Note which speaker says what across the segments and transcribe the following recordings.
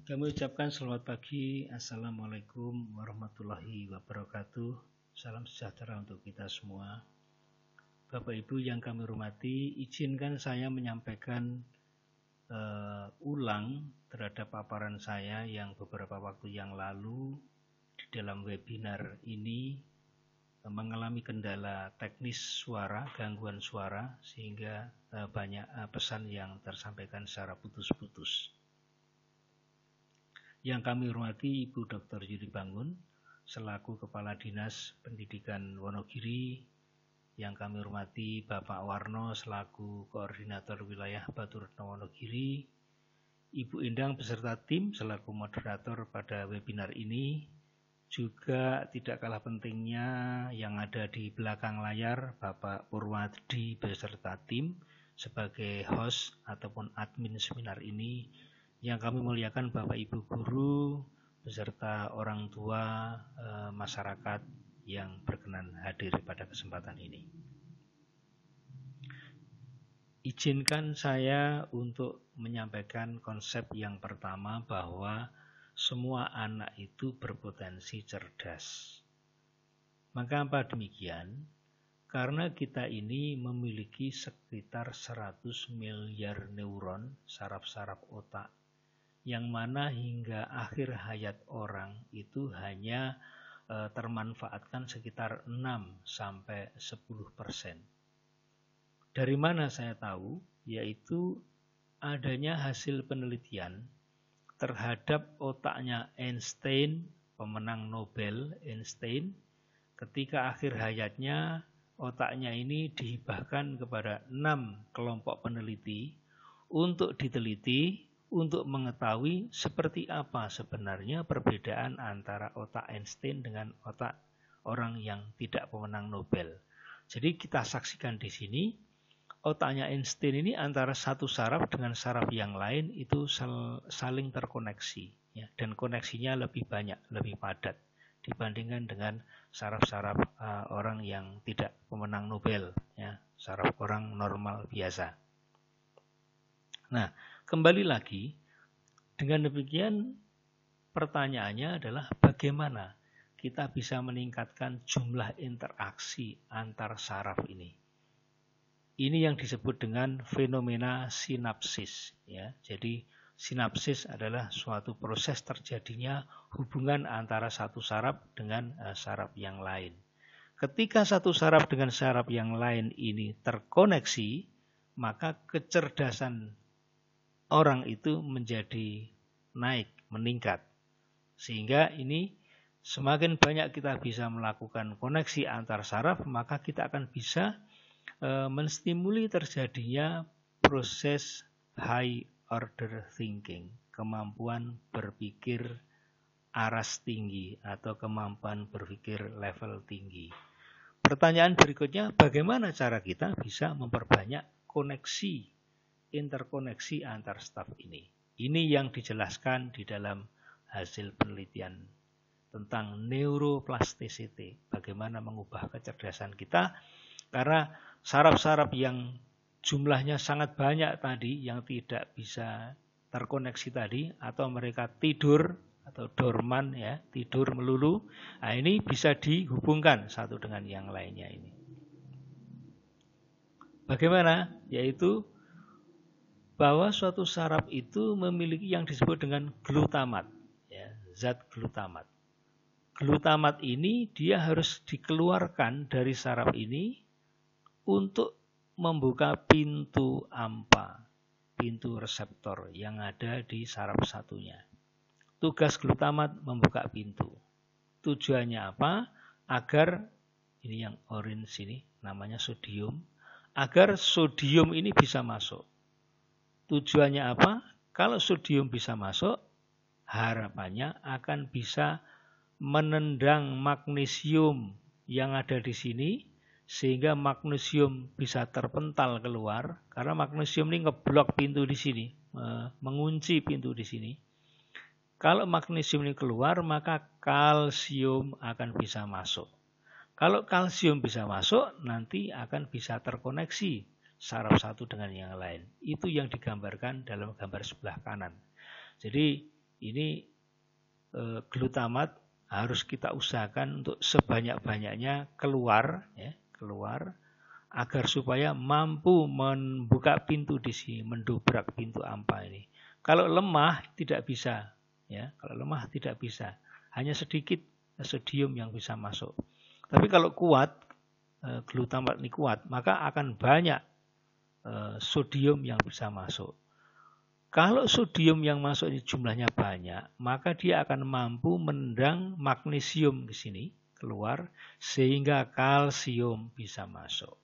Speaker 1: Kami ucapkan selamat pagi. Assalamualaikum warahmatullahi wabarakatuh. Salam sejahtera untuk kita semua. Bapak Ibu yang kami hormati, izinkan saya menyampaikan ulang terhadap paparan saya yang beberapa waktu yang lalu di dalam webinar ini mengalami kendala teknis suara, gangguan suara, sehingga banyak pesan yang tersampaikan secara putus-putus. Yang kami hormati Ibu Dr. Yudi Bangun selaku Kepala Dinas Pendidikan Wonogiri, yang kami hormati Bapak Warno selaku Koordinator Wilayah Baturetno Wonogiri, Ibu Endang beserta tim selaku moderator pada webinar ini, juga tidak kalah pentingnya yang ada di belakang layar Bapak Purwadi beserta tim sebagai host ataupun admin seminar ini. Yang kami muliakan Bapak Ibu Guru beserta orang tua masyarakat yang berkenan hadir pada kesempatan ini. Izinkan saya untuk menyampaikan konsep yang pertama bahwa semua anak itu berpotensi cerdas. Maka apa demikian? Karena kita ini memiliki sekitar 100 miliar neuron saraf-saraf otak, yang mana hingga akhir hayat orang itu hanya termanfaatkan sekitar 6-10%. Dari mana saya tahu? Yaitu adanya hasil penelitian terhadap otaknya Einstein, pemenang Nobel Einstein, ketika akhir hayatnya otaknya ini dihibahkan kepada 6 kelompok peneliti untuk diteliti, untuk mengetahui seperti apa sebenarnya perbedaan antara otak Einstein dengan otak orang yang tidak pemenang Nobel. Jadi kita saksikan di sini, otaknya Einstein ini antara satu saraf dengan saraf yang lain itu saling terkoneksi, ya, dan koneksinya lebih banyak, lebih padat dibandingkan dengan saraf-saraf orang yang tidak pemenang Nobel, ya, saraf orang normal biasa. Nah, kembali lagi, dengan demikian pertanyaannya adalah bagaimana kita bisa meningkatkan jumlah interaksi antar saraf ini. Ini yang disebut dengan fenomena sinapsis, ya. Jadi sinapsis adalah suatu proses terjadinya hubungan antara satu saraf dengan saraf yang lain. Ketika satu saraf dengan saraf yang lain ini terkoneksi, maka kecerdasan orang itu menjadi naik, meningkat. Sehingga ini semakin banyak kita bisa melakukan koneksi antar saraf, maka kita akan bisa menstimuli terjadinya proses high order thinking, kemampuan berpikir aras tinggi atau kemampuan berpikir level tinggi. Pertanyaan berikutnya, bagaimana cara kita bisa memperbanyak koneksi, interkoneksi antar staf ini? Ini yang dijelaskan di dalam hasil penelitian tentang neuroplasticity, bagaimana mengubah kecerdasan kita, karena saraf-saraf yang jumlahnya sangat banyak tadi yang tidak bisa terkoneksi tadi, atau mereka tidur atau dorman, ya, tidur melulu, nah ini bisa dihubungkan satu dengan yang lainnya ini. Bagaimana? Yaitu bahwa suatu saraf itu memiliki yang disebut dengan glutamat, ya, zat glutamat. Glutamat ini dia harus dikeluarkan dari saraf ini untuk membuka pintu AMPA, pintu reseptor yang ada di saraf satunya. Tugas glutamat membuka pintu. Tujuannya apa? Agar, ini yang orange ini namanya sodium, agar sodium ini bisa masuk. Tujuannya apa? Kalau sodium bisa masuk, harapannya akan bisa menendang magnesium yang ada di sini, sehingga magnesium bisa terpental keluar, karena magnesium ini ngeblok pintu di sini, mengunci pintu di sini. Kalau magnesium ini keluar, maka kalsium akan bisa masuk. Kalau kalsium bisa masuk, nanti akan bisa terkoneksi saraf satu dengan yang lain. Itu yang digambarkan dalam gambar sebelah kanan. Jadi ini glutamat harus kita usahakan untuk sebanyak-banyaknya keluar, ya, keluar agar supaya mampu membuka pintu di sini, mendobrak pintu AMPA ini. Kalau lemah tidak bisa, ya, kalau lemah tidak bisa, hanya sedikit sodium yang bisa masuk. Tapi kalau kuat, glutamat ini kuat, maka akan banyak sodium yang bisa masuk. Kalau sodium yang masuk ini jumlahnya banyak, maka dia akan mampu mendang magnesium di sini keluar sehingga kalsium bisa masuk.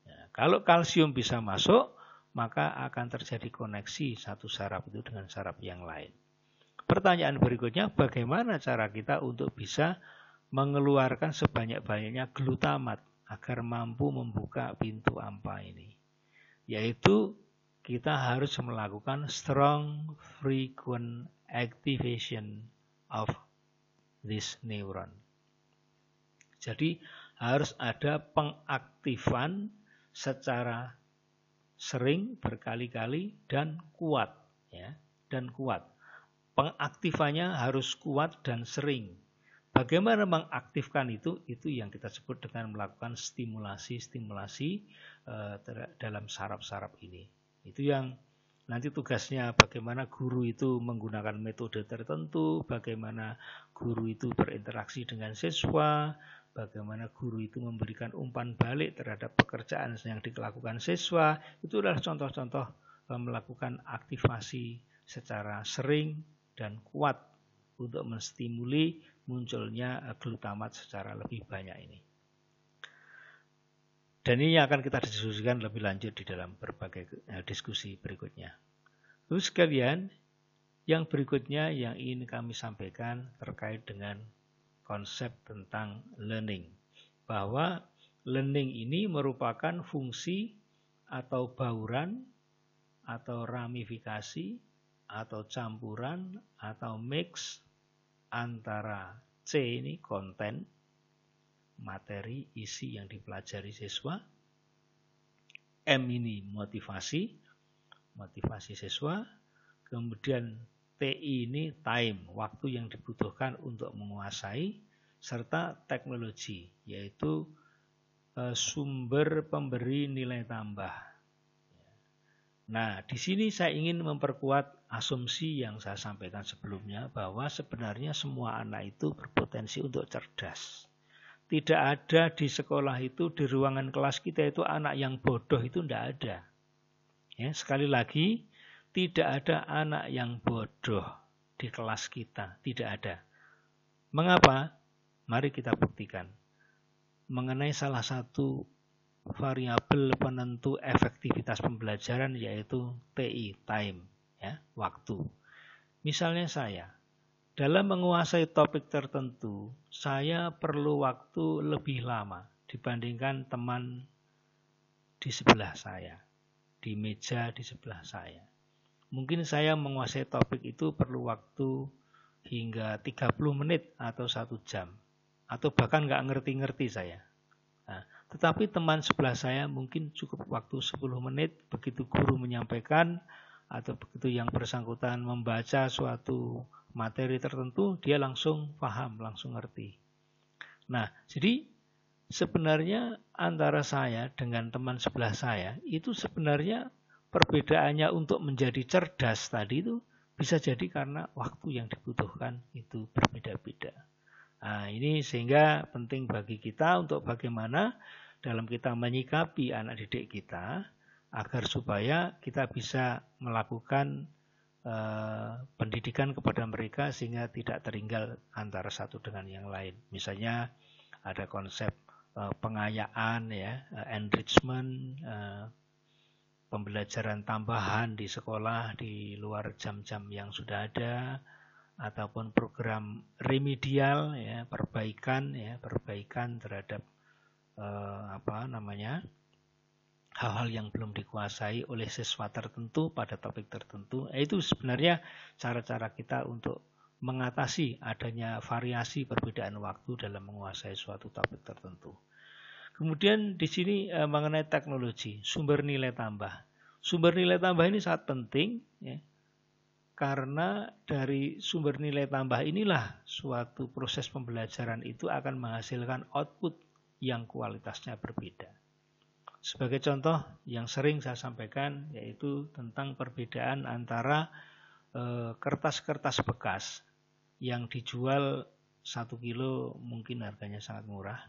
Speaker 1: Ya, kalau kalsium bisa masuk, maka akan terjadi koneksi satu saraf itu dengan saraf yang lain. Pertanyaan berikutnya, bagaimana cara kita untuk bisa mengeluarkan sebanyak-banyaknya glutamat agar mampu membuka pintu AMPA ini? Yaitu kita harus melakukan strong frequent activation of this neuron. Jadi harus ada pengaktifan secara sering, berkali-kali dan kuat, ya, dan kuat. Pengaktifannya harus kuat dan sering. Bagaimana mengaktifkan itu? Itu yang kita sebut dengan melakukan stimulasi dalam saraf-saraf ini. Itu yang nanti tugasnya bagaimana guru itu menggunakan metode tertentu, bagaimana guru itu berinteraksi dengan siswa, bagaimana guru itu memberikan umpan balik terhadap pekerjaan yang dilakukan siswa. Itu adalah contoh-contoh melakukan aktivasi secara sering dan kuat untuk menstimuli munculnya glutamat secara lebih banyak ini. Dan ini akan kita diskusikan lebih lanjut di dalam berbagai diskusi berikutnya. Terus sekalian, yang berikutnya yang ingin kami sampaikan terkait dengan konsep tentang learning. Bahwa learning ini merupakan fungsi atau bauran, atau ramifikasi, atau campuran, atau mix antara C ini konten, materi, isi yang dipelajari siswa. M ini motivasi siswa. Kemudian TI ini time, waktu yang dibutuhkan untuk menguasai. Serta teknologi, yaitu sumber pemberi nilai tambah. Nah, di sini saya ingin memperkuat asumsi yang saya sampaikan sebelumnya bahwa sebenarnya semua anak itu berpotensi untuk cerdas. Tidak ada di sekolah itu, di ruangan kelas kita itu anak yang bodoh, itu tidak ada. Ya, sekali lagi, tidak ada anak yang bodoh di kelas kita, tidak ada. Mengapa? Mari kita buktikan. Mengenai salah satu variabel penentu efektivitas pembelajaran yaitu TI, time, ya, waktu. Misalnya saya, dalam menguasai topik tertentu, saya perlu waktu lebih lama dibandingkan teman di sebelah saya, di meja di sebelah saya. Mungkin saya menguasai topik itu perlu waktu hingga 30 menit atau 1 jam. Atau bahkan nggak ngerti-ngerti saya. Nah, tetapi teman sebelah saya mungkin cukup waktu 10 menit, begitu guru menyampaikan atau begitu yang bersangkutan membaca suatu materi tertentu, dia langsung paham, langsung ngerti. Nah, jadi sebenarnya antara saya dengan teman sebelah saya, itu sebenarnya perbedaannya untuk menjadi cerdas tadi itu bisa jadi karena waktu yang dibutuhkan itu berbeda-beda. Nah, ini sehingga penting bagi kita untuk bagaimana dalam kita menyikapi anak didik kita, agar supaya kita bisa melakukan pendidikan kepada mereka sehingga tidak tertinggal antara satu dengan yang lain. Misalnya ada konsep pengayaan, ya, enrichment, pembelajaran tambahan di sekolah di luar jam-jam yang sudah ada, ataupun program remedial, ya, perbaikan terhadap hal-hal yang belum dikuasai oleh siswa tertentu pada topik tertentu. Itu sebenarnya cara-cara kita untuk mengatasi adanya variasi perbedaan waktu dalam menguasai suatu topik tertentu. Kemudian di sini mengenai teknologi, sumber nilai tambah. Sumber nilai tambah ini sangat penting, ya, karena dari sumber nilai tambah inilah suatu proses pembelajaran itu akan menghasilkan output yang kualitasnya berbeda. Sebagai contoh yang sering saya sampaikan yaitu tentang perbedaan antara kertas-kertas bekas yang dijual 1 kilo mungkin harganya sangat murah.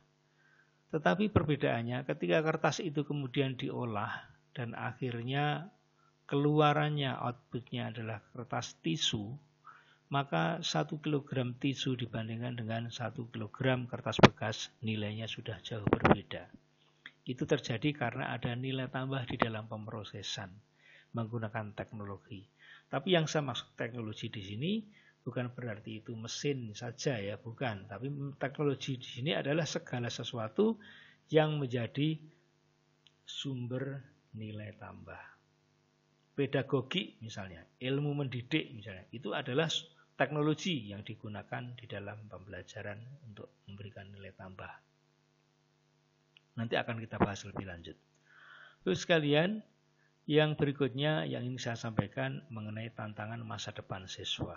Speaker 1: Tetapi perbedaannya ketika kertas itu kemudian diolah dan akhirnya keluarannya outputnya adalah kertas tisu, maka 1 kilogram tisu dibandingkan dengan 1 kilogram kertas bekas nilainya sudah jauh berbeda. Itu terjadi karena ada nilai tambah di dalam pemrosesan menggunakan teknologi. Tapi yang saya maksud teknologi di sini bukan berarti itu mesin saja ya, bukan. Tapi teknologi di sini adalah segala sesuatu yang menjadi sumber nilai tambah. Pedagogi misalnya, ilmu mendidik misalnya, itu adalah teknologi yang digunakan di dalam pembelajaran untuk memberikan nilai tambah. Nanti akan kita bahas lebih lanjut. Terus sekalian, yang berikutnya yang ingin saya sampaikan mengenai tantangan masa depan siswa.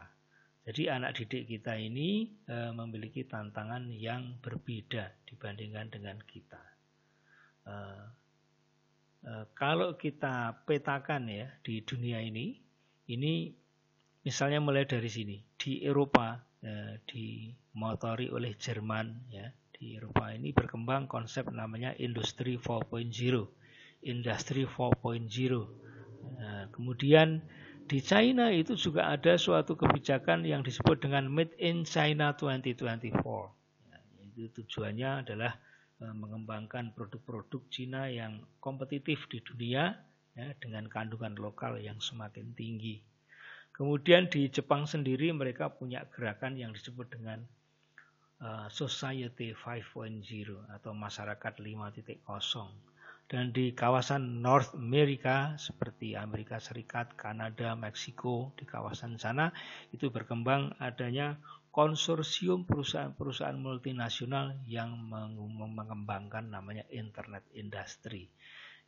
Speaker 1: Jadi anak didik kita ini memiliki tantangan yang berbeda dibandingkan dengan kita. Kalau kita petakan ya di dunia ini misalnya mulai dari sini di Eropa dimotori oleh Jerman ya, di Eropa ini berkembang konsep namanya Industri 4.0. Kemudian di China itu juga ada suatu kebijakan yang disebut dengan Made in China 2024. Ya, itu tujuannya adalah mengembangkan produk-produk Cina yang kompetitif di dunia ya, dengan kandungan lokal yang semakin tinggi. Kemudian di Jepang sendiri mereka punya gerakan yang disebut dengan Society 5.0 atau masyarakat 5.0. Dan di kawasan North America seperti Amerika Serikat, Kanada, Meksiko, di kawasan sana itu berkembang adanya konsorsium perusahaan-perusahaan multinasional yang mengembangkan namanya Internet Industry,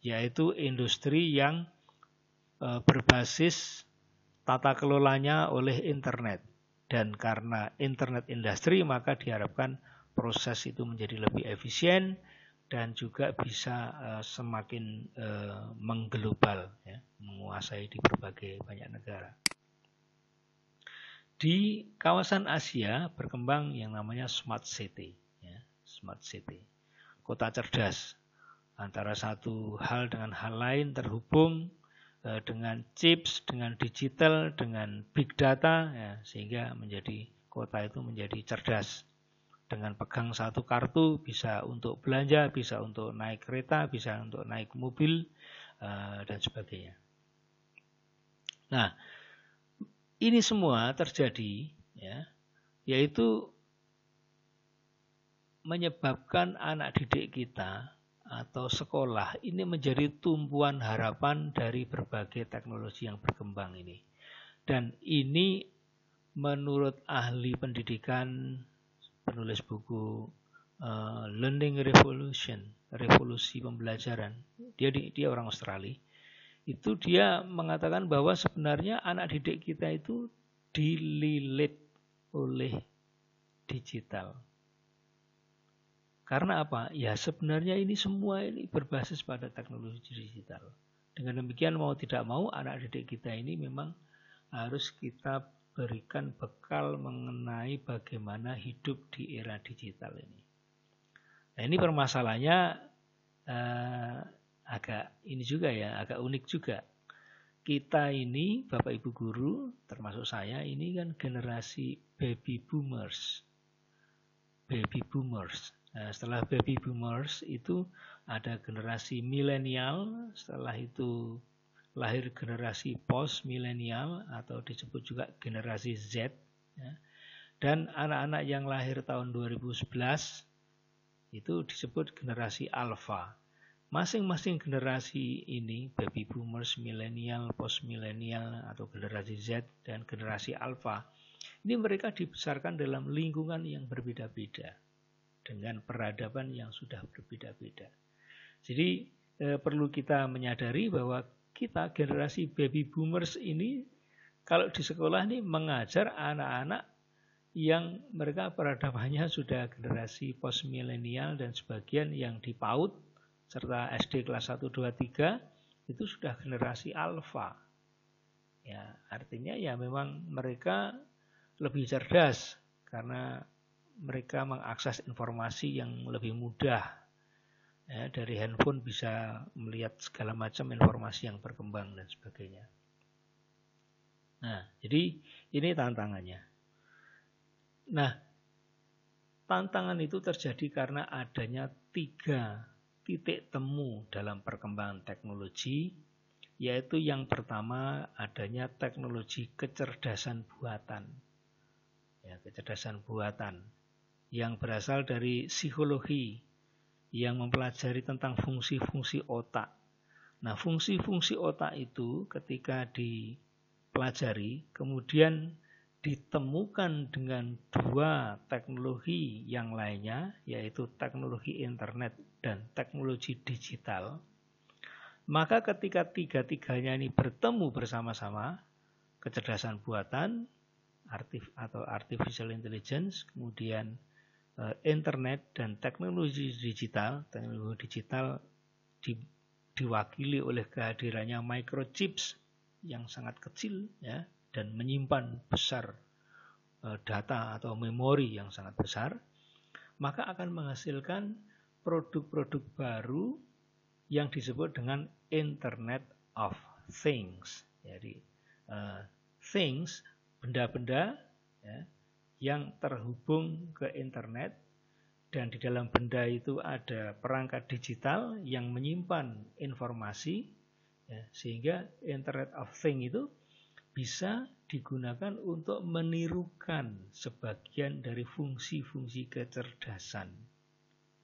Speaker 1: yaitu industri yang berbasis tata kelolanya oleh internet. Dan karena Internet Industry maka diharapkan proses itu menjadi lebih efisien dan juga bisa semakin mengglobal, ya, menguasai di berbagai banyak negara. Di kawasan Asia berkembang yang namanya Smart City, ya, Smart City, kota cerdas. Antara satu hal dengan hal lain terhubung dengan chips, dengan digital, dengan big data, ya, sehingga menjadi kota itu menjadi cerdas. Dengan pegang satu kartu bisa untuk belanja, bisa untuk naik kereta, bisa untuk naik mobil, dan sebagainya. Nah, ini semua terjadi, ya, yaitu menyebabkan anak didik kita atau sekolah ini menjadi tumpuan harapan dari berbagai teknologi yang berkembang ini. Dan ini menurut ahli pendidikan, penulis buku Learning Revolution, revolusi pembelajaran, dia orang Australia, itu dia mengatakan bahwa sebenarnya anak didik kita itu dililit oleh digital. Karena apa? Ya sebenarnya ini semua ini berbasis pada teknologi digital. Dengan demikian mau tidak mau anak didik kita ini memang harus kita berikan bekal mengenai bagaimana hidup di era digital ini. Nah ini permasalahannya agak unik juga. Kita ini Bapak Ibu guru termasuk saya ini kan generasi baby boomers. Nah, setelah baby boomers itu ada generasi milenial, setelah itu lahir generasi post milenial atau disebut juga generasi Z, ya. Dan anak-anak yang lahir tahun 2011 itu disebut generasi alpha. Masing-masing generasi ini, baby boomers, milenial, post milenial atau generasi Z dan generasi alpha, ini mereka dibesarkan dalam lingkungan yang berbeda-beda dengan peradaban yang sudah berbeda-beda. Jadi perlu kita menyadari bahwa kita generasi baby boomers ini kalau di sekolah ini mengajar anak-anak yang mereka peradabannya sudah generasi post milenial dan sebagian yang di PAUD serta SD kelas 1, 2, 3 itu sudah generasi alfa. Ya, artinya ya memang mereka lebih cerdas karena mereka mengakses informasi yang lebih mudah. Ya, dari handphone bisa melihat segala macam informasi yang berkembang dan sebagainya. Nah, jadi ini tantangannya. Nah, tantangan itu terjadi karena adanya 3 titik temu dalam perkembangan teknologi, yaitu yang pertama adanya teknologi kecerdasan buatan. Ya, kecerdasan buatan yang berasal dari psikologi yang mempelajari tentang fungsi-fungsi otak. Nah, fungsi-fungsi otak itu ketika dipelajari, kemudian ditemukan dengan 2 teknologi yang lainnya, yaitu teknologi internet dan teknologi digital. Maka ketika 3-tiganya ini bertemu bersama-sama, kecerdasan buatan atau artificial intelligence, kemudian internet dan teknologi digital diwakili oleh kehadirannya microchips yang sangat kecil ya, dan menyimpan besar data atau memori yang sangat besar, maka akan menghasilkan produk-produk baru yang disebut dengan Internet of Things. Jadi things, benda-benda ya, yang terhubung ke internet, dan di dalam benda itu ada perangkat digital yang menyimpan informasi ya, sehingga Internet of Things itu bisa digunakan untuk menirukan sebagian dari fungsi-fungsi kecerdasan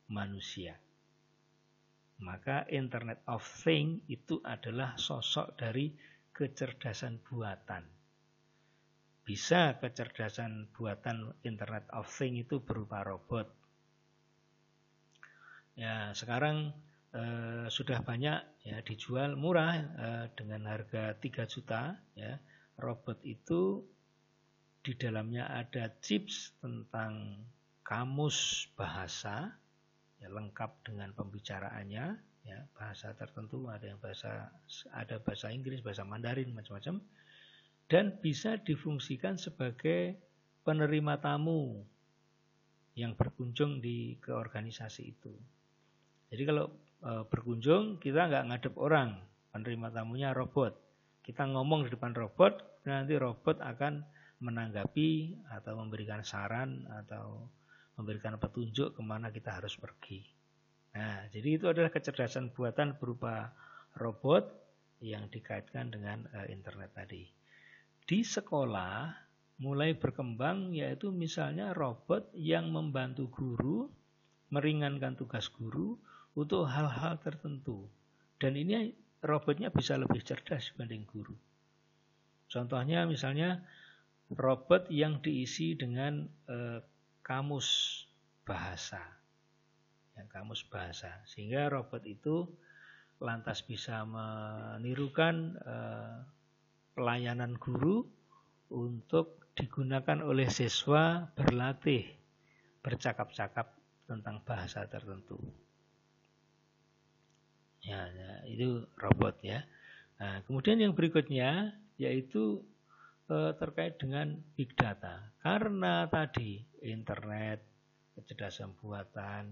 Speaker 1: manusia. Maka Internet of Things itu adalah sosok dari kecerdasan buatan. Bisa kecerdasan buatan Internet of Things itu berupa robot. Ya, sekarang sudah banyak ya dijual murah dengan harga 3 juta ya. Robot itu di dalamnya ada chips tentang kamus bahasa ya, lengkap dengan pembicaraannya ya, bahasa tertentu, ada bahasa Inggris, bahasa Mandarin, macam-macam. Dan bisa difungsikan sebagai penerima tamu yang berkunjung ke organisasi itu. Jadi kalau berkunjung, kita nggak ngadep orang, penerima tamunya robot. Kita ngomong di depan robot, nanti robot akan menanggapi atau memberikan saran atau memberikan petunjuk kemana kita harus pergi. Nah, jadi itu adalah kecerdasan buatan berupa robot yang dikaitkan dengan internet tadi. Di sekolah mulai berkembang yaitu misalnya robot yang membantu guru, meringankan tugas guru untuk hal-hal tertentu. Dan ini robotnya bisa lebih cerdas dibanding guru. Contohnya misalnya robot yang diisi dengan kamus bahasa. Ya, kamus bahasa. Sehingga robot itu lantas bisa menirukan pelayanan guru untuk digunakan oleh siswa berlatih bercakap-cakap tentang bahasa tertentu. Ya, itu robot ya. Nah, kemudian yang berikutnya yaitu terkait dengan big data. Karena tadi internet, kecerdasan buatan,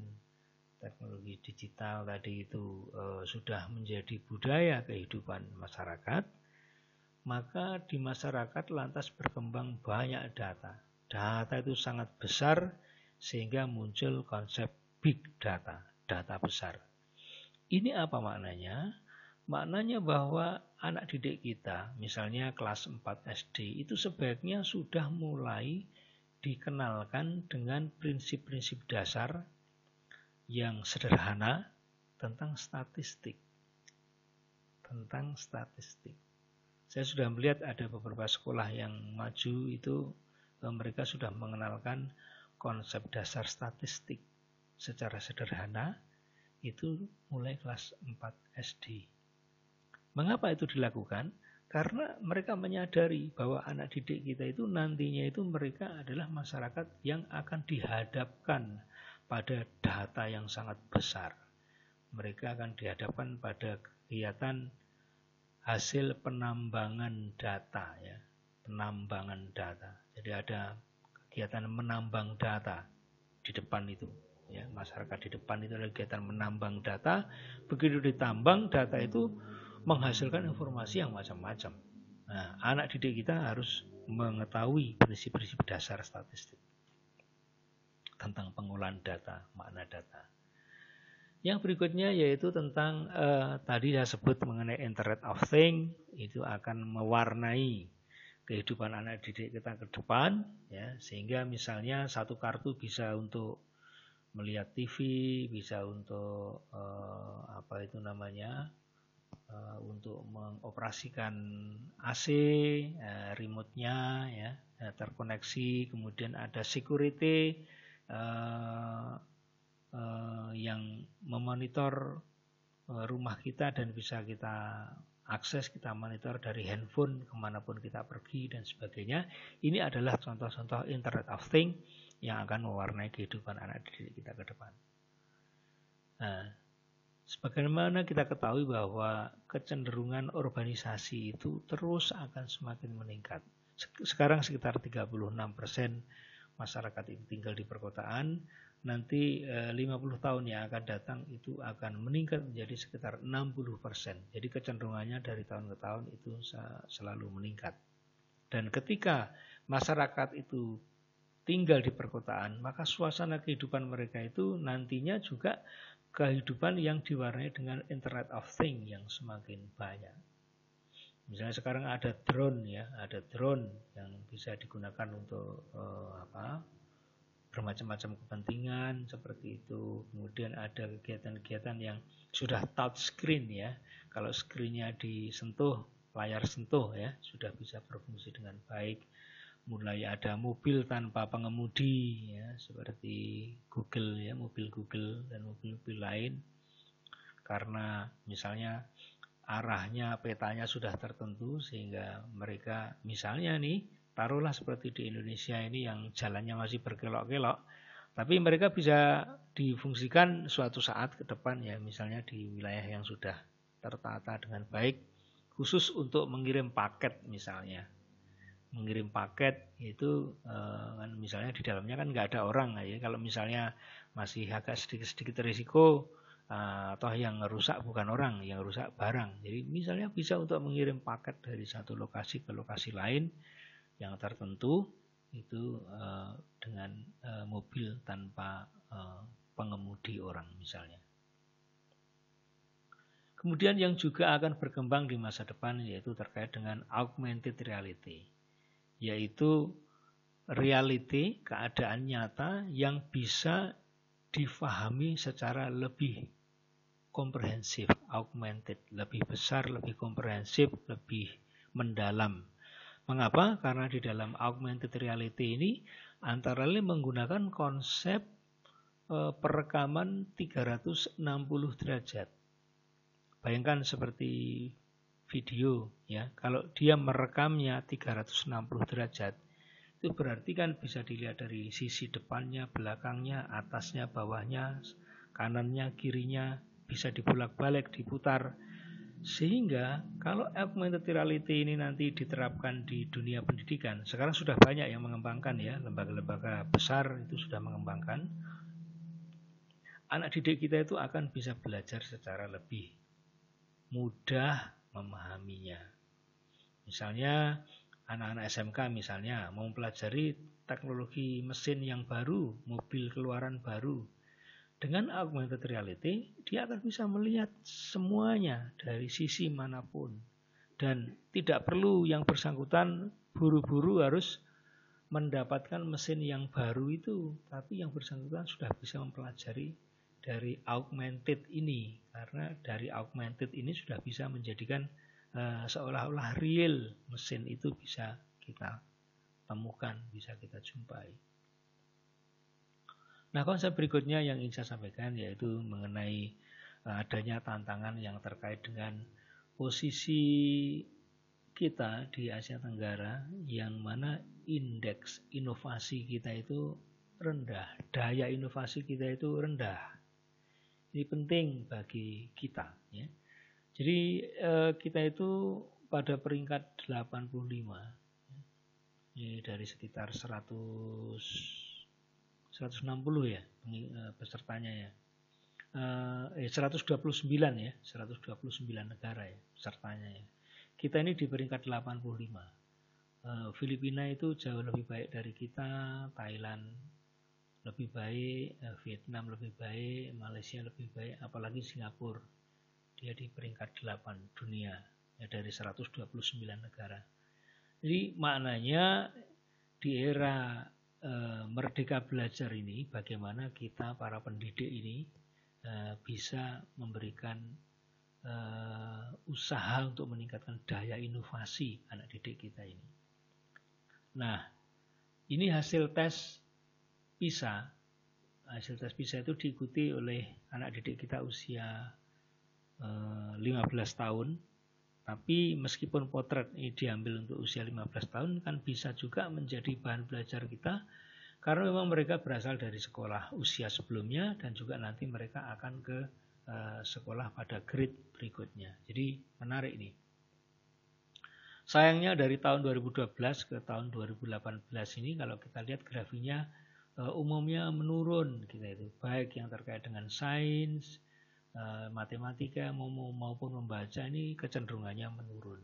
Speaker 1: teknologi digital tadi itu sudah menjadi budaya kehidupan masyarakat, maka di masyarakat lantas berkembang banyak data. Data itu sangat besar sehingga muncul konsep big data, data besar. Ini apa maknanya? Maknanya bahwa anak didik kita, misalnya kelas 4 SD, itu sebaiknya sudah mulai dikenalkan dengan prinsip-prinsip dasar yang sederhana tentang statistik. Saya sudah melihat ada beberapa sekolah yang maju itu mereka sudah mengenalkan konsep dasar statistik secara sederhana itu mulai kelas 4 SD. Mengapa itu dilakukan? Karena mereka menyadari bahwa anak didik kita itu nantinya itu mereka adalah masyarakat yang akan dihadapkan pada data yang sangat besar. Mereka akan dihadapkan pada kegiatan hasil penambangan data, ya, penambangan data. Jadi ada kegiatan menambang data di depan itu, ya, masyarakat di depan itu ada kegiatan menambang data. Begitu ditambang data itu menghasilkan informasi yang macam-macam. Nah, anak didik kita harus mengetahui prinsip-prinsip dasar statistik tentang pengolahan data, makna data. Yang berikutnya yaitu tentang tadi saya sebut mengenai Internet of Things, itu akan mewarnai kehidupan anak didik kita ke depan, ya, sehingga misalnya satu kartu bisa untuk melihat TV, bisa untuk untuk mengoperasikan AC, remote-nya, ya, terkoneksi, kemudian ada security yang memonitor rumah kita dan bisa kita akses, kita monitor dari handphone kemanapun kita pergi dan sebagainya. Ini adalah contoh-contoh Internet of Things yang akan mewarnai kehidupan anak didik kita ke depan. Nah, sebagaimana kita ketahui bahwa kecenderungan urbanisasi itu terus akan semakin meningkat. Sekarang sekitar 36% masyarakat itu tinggal di perkotaan. Nanti 50 tahun yang akan datang itu akan meningkat menjadi sekitar 60%. Jadi kecenderungannya dari tahun ke tahun itu selalu meningkat. Dan ketika masyarakat itu tinggal di perkotaan, maka suasana kehidupan mereka itu nantinya juga kehidupan yang diwarnai dengan Internet of Things yang semakin banyak. Misalnya sekarang ada drone, ya, ada drone yang bisa digunakan untuk bermacam-macam kepentingan seperti itu. Kemudian ada kegiatan-kegiatan yang sudah touch screen, ya. Kalau screen-nya disentuh, layar sentuh, ya, sudah bisa berfungsi dengan baik. Mulai ada mobil tanpa pengemudi, ya, seperti Google, ya, mobil Google dan mobil-mobil lain. Karena misalnya arahnya, petanya sudah tertentu sehingga mereka misalnya nih, taruhlah seperti di Indonesia ini yang jalannya masih berkelok-kelok, tapi mereka bisa difungsikan suatu saat ke depan, ya, misalnya di wilayah yang sudah tertata dengan baik, khusus untuk mengirim paket misalnya. Mengirim paket itu kan misalnya di dalamnya kan nggak ada orang, ya. Kalau misalnya masih agak sedikit-sedikit risiko, atau yang rusak bukan orang, yang rusak barang. Jadi misalnya bisa untuk mengirim paket dari satu lokasi ke lokasi lain yang tertentu itu dengan mobil tanpa pengemudi orang misalnya. Kemudian yang juga akan berkembang di masa depan yaitu terkait dengan augmented reality, yaitu reality, keadaan nyata yang bisa difahami secara lebih komprehensif, augmented, lebih besar, lebih komprehensif, lebih mendalam. Mengapa? Karena di dalam augmented reality ini antara lain menggunakan konsep perekaman 360 derajat. Bayangkan seperti video, ya. Kalau dia merekamnya 360 derajat, itu berarti kan bisa dilihat dari sisi depannya, belakangnya, atasnya, bawahnya, kanannya, kirinya, bisa dibulak-balik, diputar. Sehingga kalau augmented reality ini nanti diterapkan di dunia pendidikan, sekarang sudah banyak yang mengembangkan, ya, lembaga-lembaga besar itu sudah mengembangkan. Anak didik kita itu akan bisa belajar secara lebih mudah memahaminya. Misalnya anak-anak SMK misalnya mau mempelajari teknologi mesin yang baru, mobil keluaran baru. Dengan augmented reality, dia akan bisa melihat semuanya dari sisi manapun. Dan tidak perlu yang bersangkutan buru-buru harus mendapatkan mesin yang baru itu. Tapi yang bersangkutan sudah bisa mempelajari dari augmented ini. Karena dari augmented ini sudah bisa menjadikan seolah-olah real mesin itu bisa kita temukan, bisa kita jumpai. Nah, konsep berikutnya yang ingin saya sampaikan yaitu mengenai adanya tantangan yang terkait dengan posisi kita di Asia Tenggara yang mana indeks inovasi kita itu rendah, daya inovasi kita itu rendah. Ini penting bagi kita, ya. Jadi kita itu pada peringkat 85, ini dari sekitar 160 ya pesertanya ya. 129 ya, 129 negara ya pesertanya ya. Kita ini di peringkat 85. Filipina itu jauh lebih baik dari kita, Thailand lebih baik, Vietnam lebih baik, Malaysia lebih baik, apalagi Singapura. Dia di peringkat 8 dunia ya, dari 129 negara. Jadi maknanya di era merdeka belajar ini, bagaimana kita para pendidik ini bisa memberikan usaha untuk meningkatkan daya inovasi anak didik kita ini. Nah, ini hasil tes PISA. Hasil tes PISA itu diikuti oleh anak didik kita usia 15 tahun. Tapi meskipun potret ini diambil untuk usia 15 tahun, kan bisa juga menjadi bahan belajar kita, karena memang mereka berasal dari sekolah usia sebelumnya dan juga nanti mereka akan ke sekolah pada grade berikutnya. Jadi menarik nih. Sayangnya dari tahun 2012 ke tahun 2018 ini kalau kita lihat grafinya umumnya menurun kita itu, baik yang terkait dengan sains, matematika maupun membaca ini kecenderungannya menurun.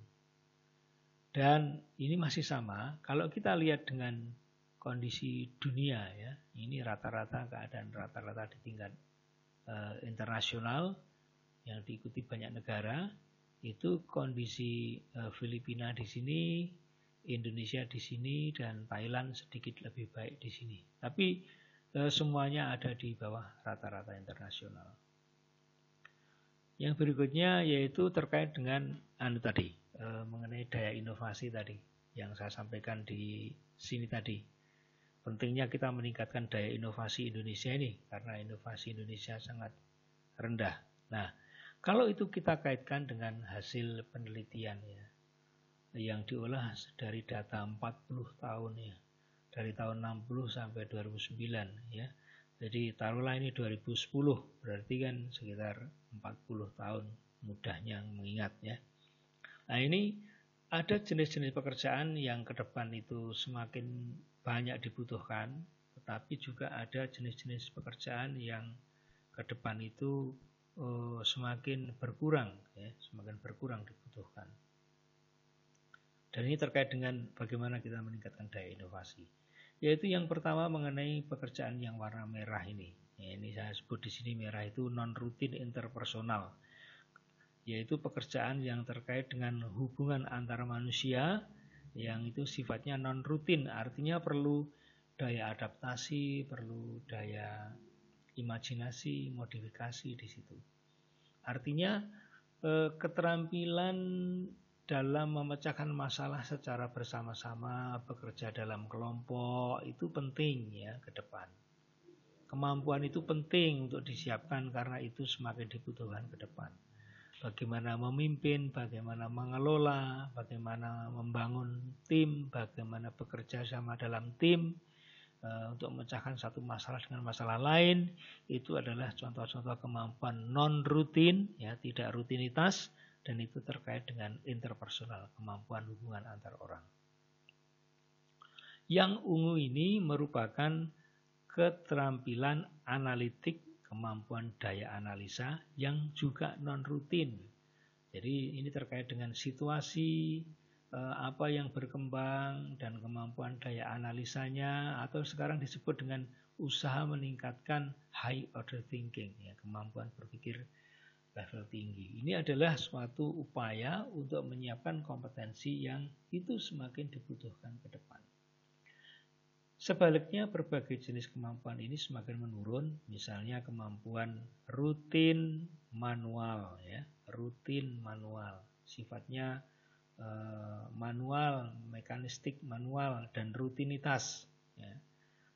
Speaker 1: Dan ini masih sama kalau kita lihat dengan kondisi dunia ya. Ini rata-rata keadaan rata-rata di tingkat internasional yang diikuti banyak negara. Itu kondisi Filipina di sini, Indonesia di sini, dan Thailand sedikit lebih baik di sini. Tapi semuanya ada di bawah rata-rata internasional. Yang berikutnya yaitu terkait dengan mengenai daya inovasi tadi yang saya sampaikan di sini tadi. Pentingnya kita meningkatkan daya inovasi Indonesia ini karena inovasi Indonesia sangat rendah. Nah, kalau itu kita kaitkan dengan hasil penelitian ya, yang diolah dari data 40 tahun ya, dari tahun 60 sampai 2009 ya. Jadi taruhlah ini 2010, berarti kan sekitar 40 tahun, mudahnya mengingat ya. Nah, ini ada jenis-jenis pekerjaan yang ke depan itu semakin banyak dibutuhkan, tetapi juga ada jenis-jenis pekerjaan yang ke depan itu semakin berkurang ya, semakin berkurang dibutuhkan. Dan ini terkait dengan bagaimana kita meningkatkan daya inovasi. Yaitu yang pertama mengenai pekerjaan yang warna merah ini. Ya, ini saya sebut di sini merah itu non-rutin interpersonal. Yaitu pekerjaan yang terkait dengan hubungan antar manusia yang itu sifatnya non-rutin, artinya perlu daya adaptasi, perlu daya imajinasi, modifikasi di situ. Artinya keterampilan dalam memecahkan masalah secara bersama-sama, bekerja dalam kelompok itu penting ya ke depan. Kemampuan itu penting untuk disiapkan karena itu semakin dibutuhkan ke depan. Bagaimana memimpin, bagaimana mengelola, bagaimana membangun tim, bagaimana bekerja sama dalam tim untuk memecahkan satu masalah dengan masalah lain, itu adalah contoh-contoh kemampuan non-rutin, ya, tidak rutinitas, dan itu terkait dengan interpersonal, kemampuan hubungan antar orang. Yang ungu ini merupakan keterampilan analitik, kemampuan daya analisa yang juga non-rutin. Jadi ini terkait dengan situasi, apa yang berkembang dan kemampuan daya analisanya, atau sekarang disebut dengan usaha meningkatkan high order thinking, ya, kemampuan berpikir level tinggi. Ini adalah suatu upaya untuk menyiapkan kompetensi yang itu semakin dibutuhkan ke depan. Sebaliknya berbagai jenis kemampuan ini semakin menurun, misalnya kemampuan rutin manual ya, rutin manual, sifatnya manual, mekanistik manual dan rutinitas ya.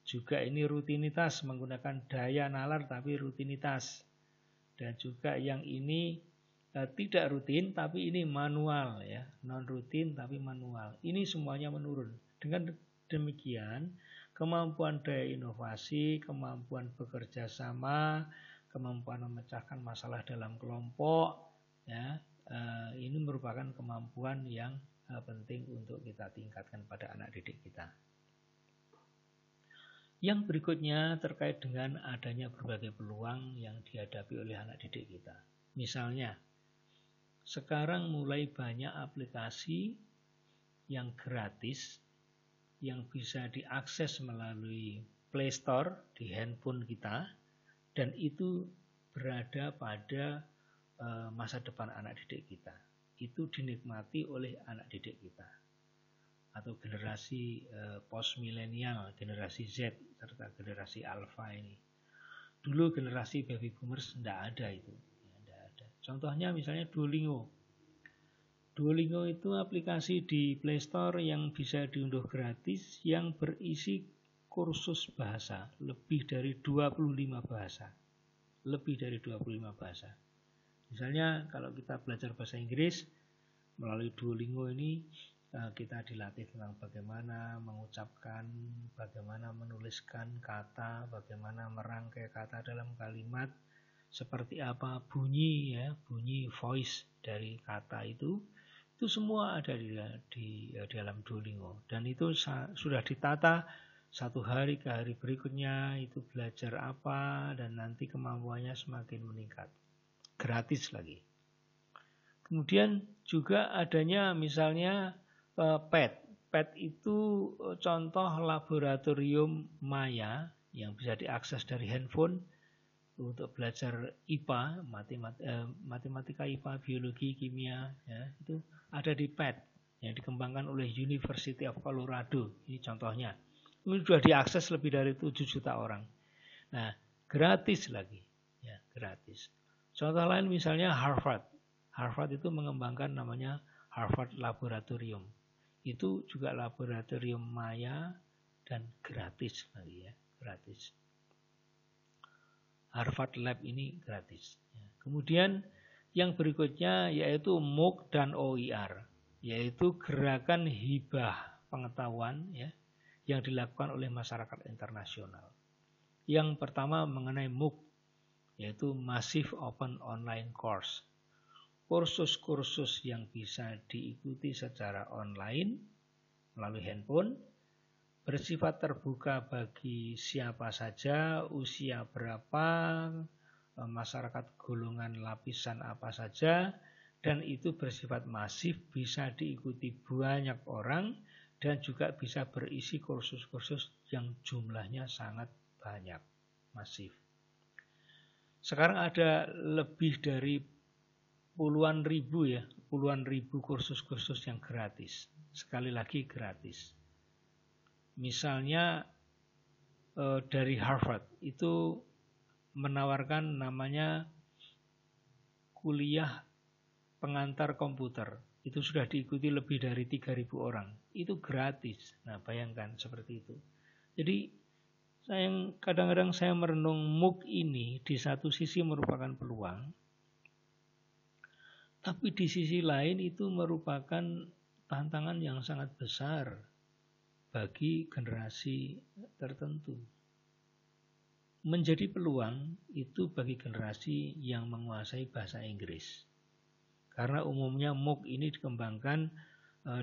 Speaker 1: Juga ini rutinitas menggunakan daya nalar tapi rutinitas. Dan juga yang ini tidak rutin tapi ini manual ya, non rutin tapi manual. Ini semuanya menurun. Dengan demikian, kemampuan daya inovasi, kemampuan bekerja sama, kemampuan memecahkan masalah dalam kelompok, ya, ini merupakan kemampuan yang penting untuk kita tingkatkan pada anak didik kita. Yang berikutnya terkait dengan adanya berbagai peluang yang dihadapi oleh anak didik kita. Misalnya, sekarang mulai banyak aplikasi yang gratis yang bisa diakses melalui Play Store di handphone kita, dan itu berada pada masa depan anak didik kita. Itu dinikmati oleh anak didik kita atau generasi post milenial, generasi Z serta generasi Alpha ini. Dulu generasi baby boomers tidak ada itu. Contohnya misalnya Duolingo. Duolingo itu aplikasi di Play Store yang bisa diunduh gratis yang berisi kursus bahasa lebih dari 25 bahasa. Lebih dari 25 bahasa. Misalnya kalau kita belajar bahasa Inggris melalui Duolingo ini kita dilatih tentang bagaimana mengucapkan, bagaimana menuliskan kata, bagaimana merangkai kata dalam kalimat, seperti apa bunyi ya, bunyi voice dari kata itu semua ada di dalam Duolingo, dan itu sudah ditata satu hari ke hari berikutnya itu belajar apa, dan nanti kemampuannya semakin meningkat, gratis lagi. Kemudian juga adanya misalnya PET itu contoh laboratorium maya yang bisa diakses dari handphone untuk belajar IPA, matematika IPA, biologi, kimia, ya, itu ada di PET yang dikembangkan oleh University of Colorado. Ini contohnya. Ini sudah diakses lebih dari 7 juta orang. Nah, gratis lagi, ya, gratis. Contoh lain misalnya Harvard. Harvard itu mengembangkan namanya Harvard Laboratorium. Itu juga laboratorium maya dan gratis lagi ya, gratis. Harvard Lab ini gratis. Kemudian yang berikutnya yaitu MOOC dan OER, yaitu gerakan hibah pengetahuan ya, yang dilakukan oleh masyarakat internasional. Yang pertama mengenai MOOC, yaitu Massive Open Online Course. Kursus-kursus yang bisa diikuti secara online melalui handphone, bersifat terbuka bagi siapa saja, usia berapa, masyarakat golongan lapisan apa saja, dan itu bersifat masif, bisa diikuti banyak orang, dan juga bisa berisi kursus-kursus yang jumlahnya sangat banyak, masif. Sekarang ada lebih dari puluhan ribu kursus-kursus yang gratis. Sekali lagi gratis. Misalnya dari Harvard itu menawarkan namanya kuliah pengantar komputer. Itu sudah diikuti lebih dari 3.000 orang. Itu gratis. Nah, bayangkan seperti itu. Jadi kadang-kadang saya merenung MOOC ini di satu sisi merupakan peluang, tapi di sisi lain itu merupakan tantangan yang sangat besar bagi generasi tertentu. Menjadi peluang itu bagi generasi yang menguasai bahasa Inggris. Karena umumnya MOOC ini dikembangkan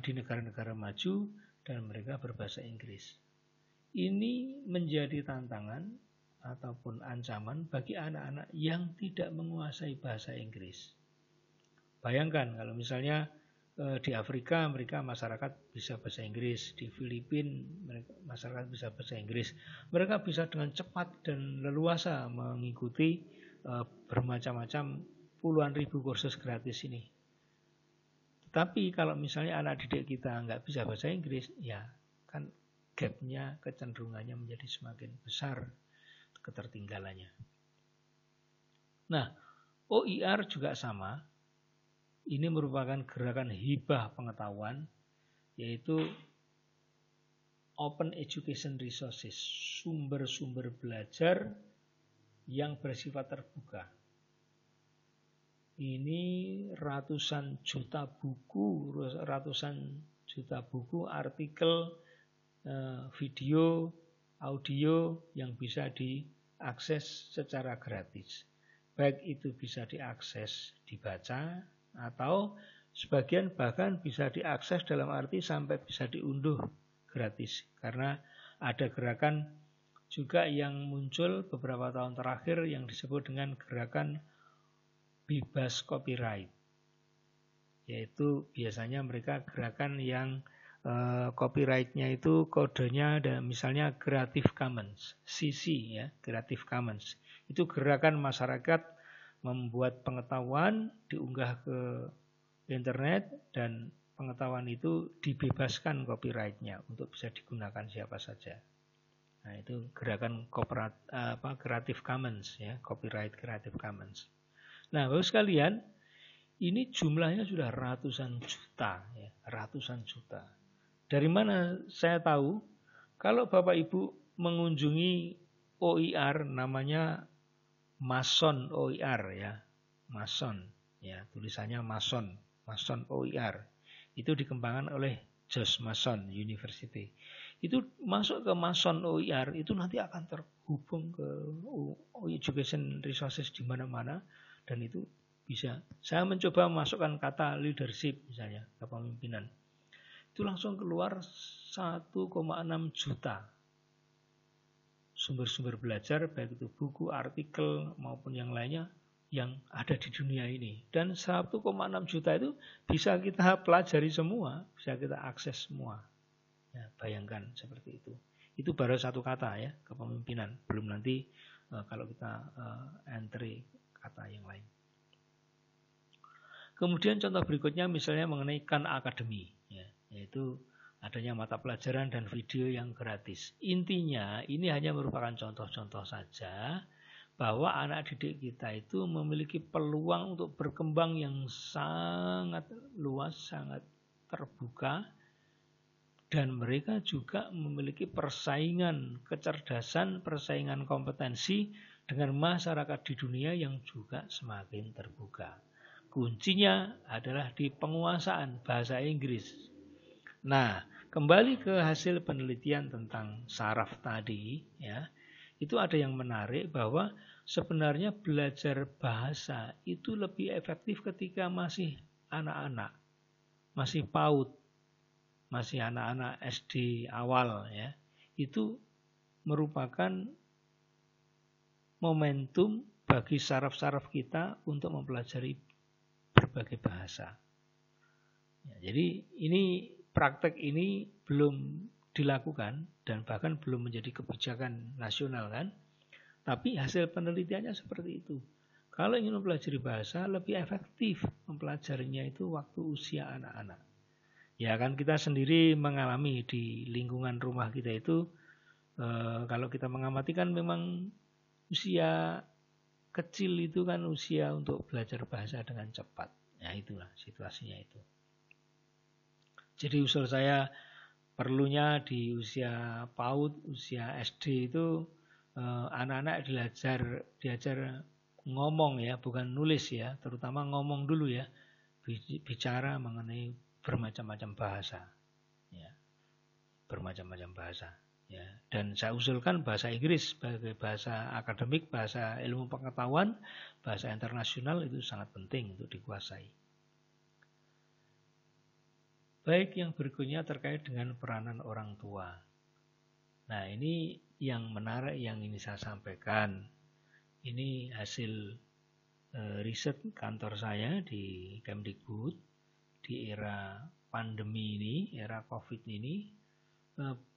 Speaker 1: di negara-negara maju dan mereka berbahasa Inggris. Ini menjadi tantangan ataupun ancaman bagi anak-anak yang tidak menguasai bahasa Inggris. Bayangkan kalau misalnya di Afrika mereka masyarakat bisa bahasa Inggris, di Filipina masyarakat bisa bahasa Inggris. Mereka bisa dengan cepat dan leluasa mengikuti bermacam-macam puluhan ribu kursus gratis ini. Tapi kalau misalnya anak didik kita nggak bisa bahasa Inggris, ya kan gapnya, kecenderungannya menjadi semakin besar ketertinggalannya. Nah, OER juga sama. Ini merupakan gerakan hibah pengetahuan, yaitu Open Education Resources, sumber-sumber belajar yang bersifat terbuka. Ini ratusan juta buku, artikel, video, audio yang bisa diakses secara gratis. Baik itu bisa diakses, dibaca, atau sebagian bahkan bisa diakses dalam arti sampai bisa diunduh gratis. Karena ada gerakan juga yang muncul beberapa tahun terakhir yang disebut dengan gerakan bebas copyright. Yaitu biasanya mereka gerakan yang copyright-nya itu kodenya ada misalnya Creative Commons, CC ya, Creative Commons. Itu gerakan masyarakat membuat pengetahuan diunggah ke internet dan pengetahuan itu dibebaskan copyright-nya untuk bisa digunakan siapa saja. Nah, itu gerakan Creative Commons ya, copyright Creative Commons. Nah, Bapak sekalian, ini jumlahnya sudah ratusan juta ya, ratusan juta. Dari mana saya tahu? Kalau Bapak Ibu mengunjungi OIR namanya Mason OIR ya. Mason ya, tulisannya Mason OIR. Itu dikembangkan oleh George Mason University. Itu masuk ke Mason OIR itu nanti akan terhubung ke Education Resources di mana-mana dan itu bisa. Saya mencoba memasukkan kata leadership misalnya, kepemimpinan. Itu langsung keluar 1,6 juta sumber-sumber belajar, baik itu buku, artikel, maupun yang lainnya yang ada di dunia ini. Dan 1,6 juta itu bisa kita pelajari semua, bisa kita akses semua. Ya, bayangkan seperti itu. Itu baru satu kata ya, kepemimpinan. Belum nanti kalau kita entry kata yang lain. Kemudian contoh berikutnya misalnya mengenai Khan Academy, ya, yaitu adanya mata pelajaran dan video yang gratis. Intinya ini hanya merupakan contoh-contoh saja bahwa anak didik kita itu memiliki peluang untuk berkembang yang sangat luas, sangat terbuka, dan mereka juga memiliki persaingan kecerdasan, persaingan kompetensi dengan masyarakat di dunia yang juga semakin terbuka. Kuncinya adalah di penguasaan bahasa Inggris. Nah, kembali ke hasil penelitian tentang saraf tadi, ya, itu ada yang menarik bahwa sebenarnya belajar bahasa itu lebih efektif ketika masih anak-anak, masih PAUD, masih anak-anak SD awal, ya. Itu merupakan momentum bagi saraf-saraf kita untuk mempelajari berbagai bahasa. Ya, jadi ini praktek ini belum dilakukan dan bahkan belum menjadi kebijakan nasional kan. Tapi hasil penelitiannya seperti itu. Kalau ingin mempelajari bahasa lebih efektif mempelajarinya itu waktu usia anak-anak. Ya kan kita sendiri mengalami di lingkungan rumah kita itu kalau kita mengamati kan memang usia kecil itu kan usia untuk belajar bahasa dengan cepat. Ya itulah situasinya itu. Jadi usul saya perlunya di usia PAUD, usia SD itu anak-anak diajar ngomong ya, bukan nulis ya, terutama ngomong dulu ya, bicara mengenai bermacam-macam bahasa, ya, bermacam-macam bahasa. Ya, dan saya usulkan bahasa Inggris sebagai bahasa akademik, bahasa ilmu pengetahuan, bahasa internasional itu sangat penting untuk dikuasai. Baik, yang berikutnya terkait dengan peranan orang tua. Nah, ini yang menarik yang ini saya sampaikan. Ini hasil riset kantor saya di Kemdikbud di era pandemi ini, era COVID ini.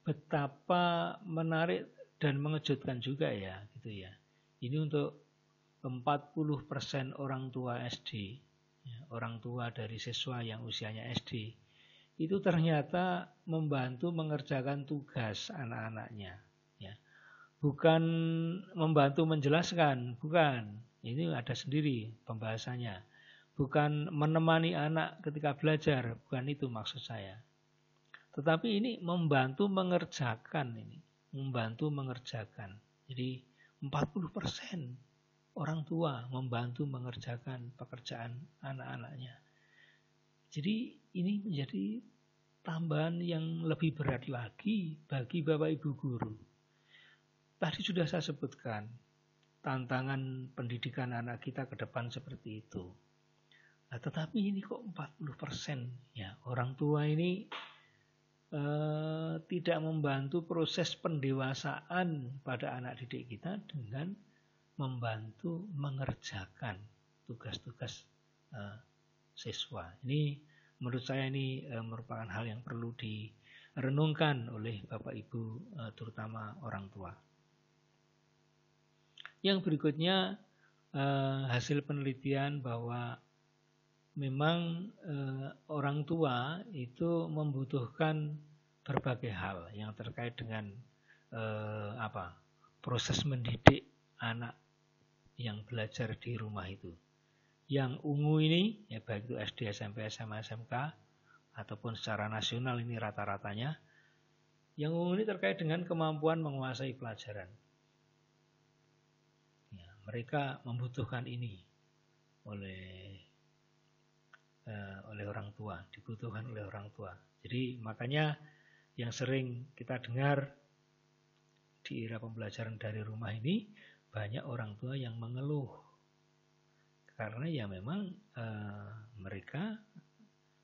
Speaker 1: Betapa menarik dan mengejutkan juga ya, gitu ya. Ini untuk 40% orang tua SD, ya, orang tua dari siswa yang usianya SD, itu ternyata membantu mengerjakan tugas anak-anaknya. Ya. Bukan membantu menjelaskan, bukan. Ini ada sendiri pembahasannya. Bukan menemani anak ketika belajar, bukan itu maksud saya. Tetapi ini membantu mengerjakan ini, membantu mengerjakan. Jadi 40%. orang tua membantu mengerjakan pekerjaan anak-anaknya. Jadi ini menjadi tambahan yang lebih berat lagi bagi Bapak Ibu guru. Tadi sudah saya sebutkan, tantangan pendidikan anak kita ke depan seperti itu. Nah, tetapi ini kok 40% ya, orang tua ini tidak membantu proses pendewasaan pada anak didik kita dengan membantu mengerjakan tugas-tugas siswa. Ini menurut saya ini merupakan hal yang perlu direnungkan oleh Bapak Ibu, terutama orang tua. Yang berikutnya, hasil penelitian bahwa memang orang tua itu membutuhkan berbagai hal yang terkait dengan proses mendidik anak yang belajar di rumah itu. Yang ungu ini, ya baik itu SD, SMP, SMA, SMK, ataupun secara nasional ini rata-ratanya, yang ungu ini terkait dengan kemampuan menguasai pelajaran. Ya, mereka membutuhkan ini oleh orang tua, dibutuhkan oleh orang tua. Jadi makanya yang sering kita dengar di era pembelajaran dari rumah ini, banyak orang tua yang mengeluh. Karena ya memang mereka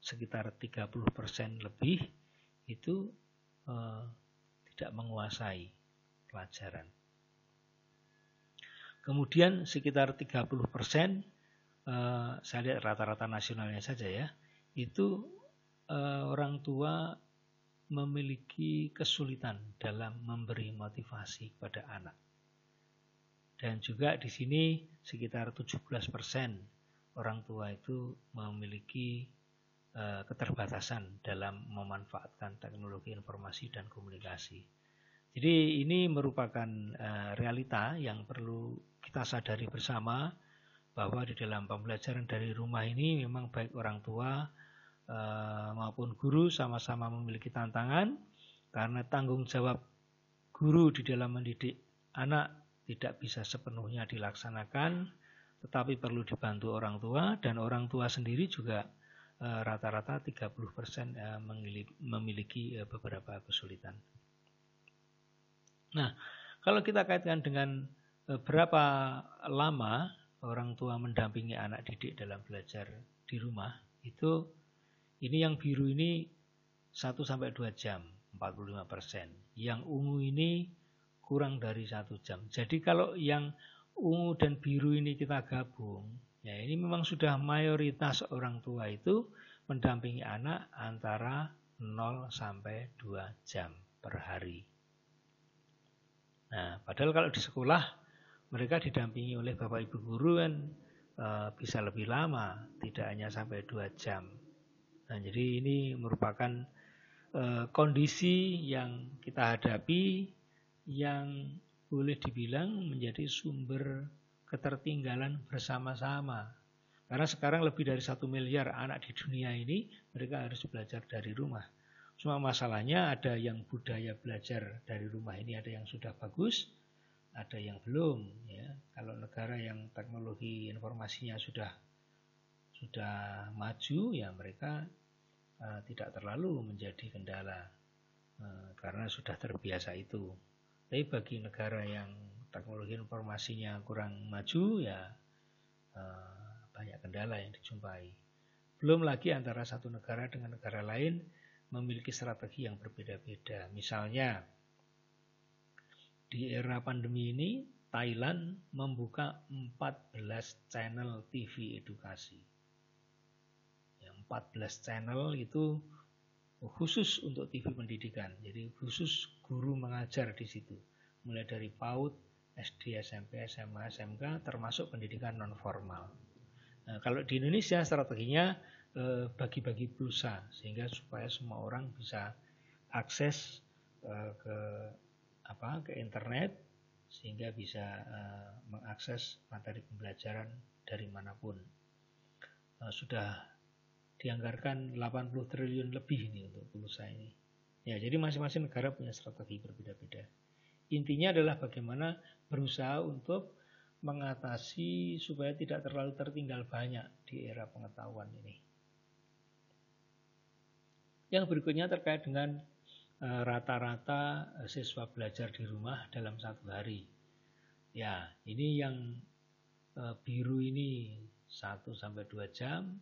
Speaker 1: sekitar 30% lebih itu tidak menguasai pelajaran. Kemudian sekitar 30%, saya lihat rata-rata nasionalnya saja ya, itu orang tua memiliki kesulitan dalam memberi motivasi kepada anak. Dan juga di sini sekitar 17% orang tua itu memiliki keterbatasan dalam memanfaatkan teknologi informasi dan komunikasi. Jadi ini merupakan realita yang perlu kita sadari bersama, bahwa di dalam pembelajaran dari rumah ini memang baik orang tua maupun guru sama-sama memiliki tantangan, karena tanggung jawab guru di dalam mendidik anak tidak bisa sepenuhnya dilaksanakan, tetapi perlu dibantu orang tua, dan orang tua sendiri juga rata-rata 30% memiliki beberapa kesulitan. Nah, kalau kita kaitkan dengan berapa lama orang tua mendampingi anak didik dalam belajar di rumah, itu ini yang biru ini 1-2 jam, 45%. Yang ungu ini kurang dari 1 jam. Jadi kalau yang ungu dan biru ini kita gabung, ya ini memang sudah mayoritas orang tua itu mendampingi anak antara 0-2 jam per hari. Nah, padahal kalau di sekolah mereka didampingi oleh Bapak Ibu guru kan bisa lebih lama, tidak hanya sampai 2 jam. Nah, jadi ini merupakan kondisi yang kita hadapi yang boleh dibilang menjadi sumber ketertinggalan bersama-sama. Karena sekarang lebih dari 1 miliar anak di dunia ini mereka harus belajar dari rumah. Cuma masalahnya ada yang budaya belajar dari rumah ini ada yang sudah bagus, ada yang belum. Ya. Kalau negara yang teknologi informasinya sudah maju, ya mereka tidak terlalu menjadi kendala karena sudah terbiasa itu. Tapi bagi negara yang teknologi informasinya kurang maju, ya banyak kendala yang dijumpai. Belum lagi antara satu negara dengan negara lain memiliki strategi yang berbeda-beda. Misalnya di era pandemi ini Thailand membuka 14 channel TV edukasi. 14 channel itu khusus untuk TV pendidikan. Jadi khusus guru mengajar di situ. Mulai dari PAUD, SD, SMP, SMA, SMK, termasuk pendidikan non formal. Nah, kalau di Indonesia strateginya bagi-bagi pulsa sehingga supaya semua orang bisa akses ke internet sehingga bisa mengakses materi pembelajaran dari manapun. Sudah dianggarkan 80 triliun lebih ini untuk pulsa ini. Ya, jadi masing-masing negara punya strategi berbeda-beda. Intinya adalah bagaimana berusaha untuk mengatasi supaya tidak terlalu tertinggal banyak di era pengetahuan ini. Yang berikutnya terkait dengan rata-rata siswa belajar di rumah dalam satu hari. Ya, ini yang biru ini 1-2 jam,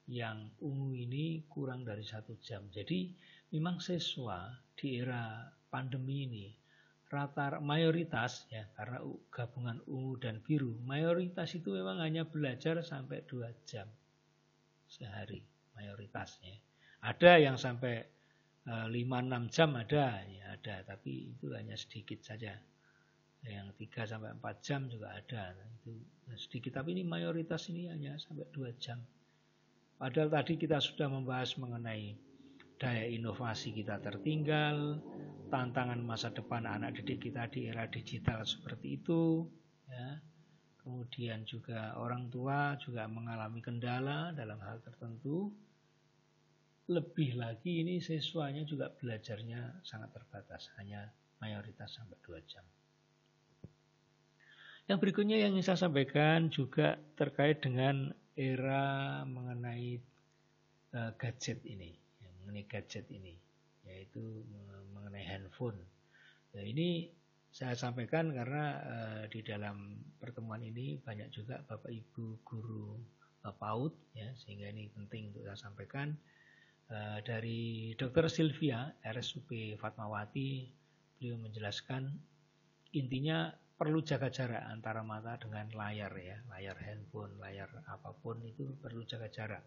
Speaker 1: yang ungu ini kurang dari 1 jam. Jadi memang siswa di era pandemi ini mayoritas ya, karena gabungan ungu dan biru, mayoritas itu memang hanya belajar sampai 2 jam sehari mayoritasnya. Ada yang sampai 5-6 jam ada, ya ada, tapi itu hanya sedikit saja. Yang 3-4 jam juga ada, itu sedikit, tapi ini mayoritas ini hanya sampai 2 jam. Padahal tadi kita sudah membahas mengenai daya inovasi kita tertinggal, tantangan masa depan anak didik kita di era digital seperti itu, ya. Kemudian juga orang tua juga mengalami kendala dalam hal tertentu. Lebih lagi ini siswanya juga belajarnya sangat terbatas, hanya mayoritas sampai 2 jam. Yang berikutnya yang ingin saya sampaikan juga terkait dengan era mengenai gadget ini, yaitu mengenai handphone. Nah, ini saya sampaikan karena di dalam pertemuan ini banyak juga Bapak Ibu guru PAUD, ya, sehingga ini penting untuk saya sampaikan. Dari Dr. Sylvia RSUP Fatmawati, beliau menjelaskan intinya perlu jaga jarak antara mata dengan layar, ya, layar handphone, layar apapun itu perlu jaga jarak.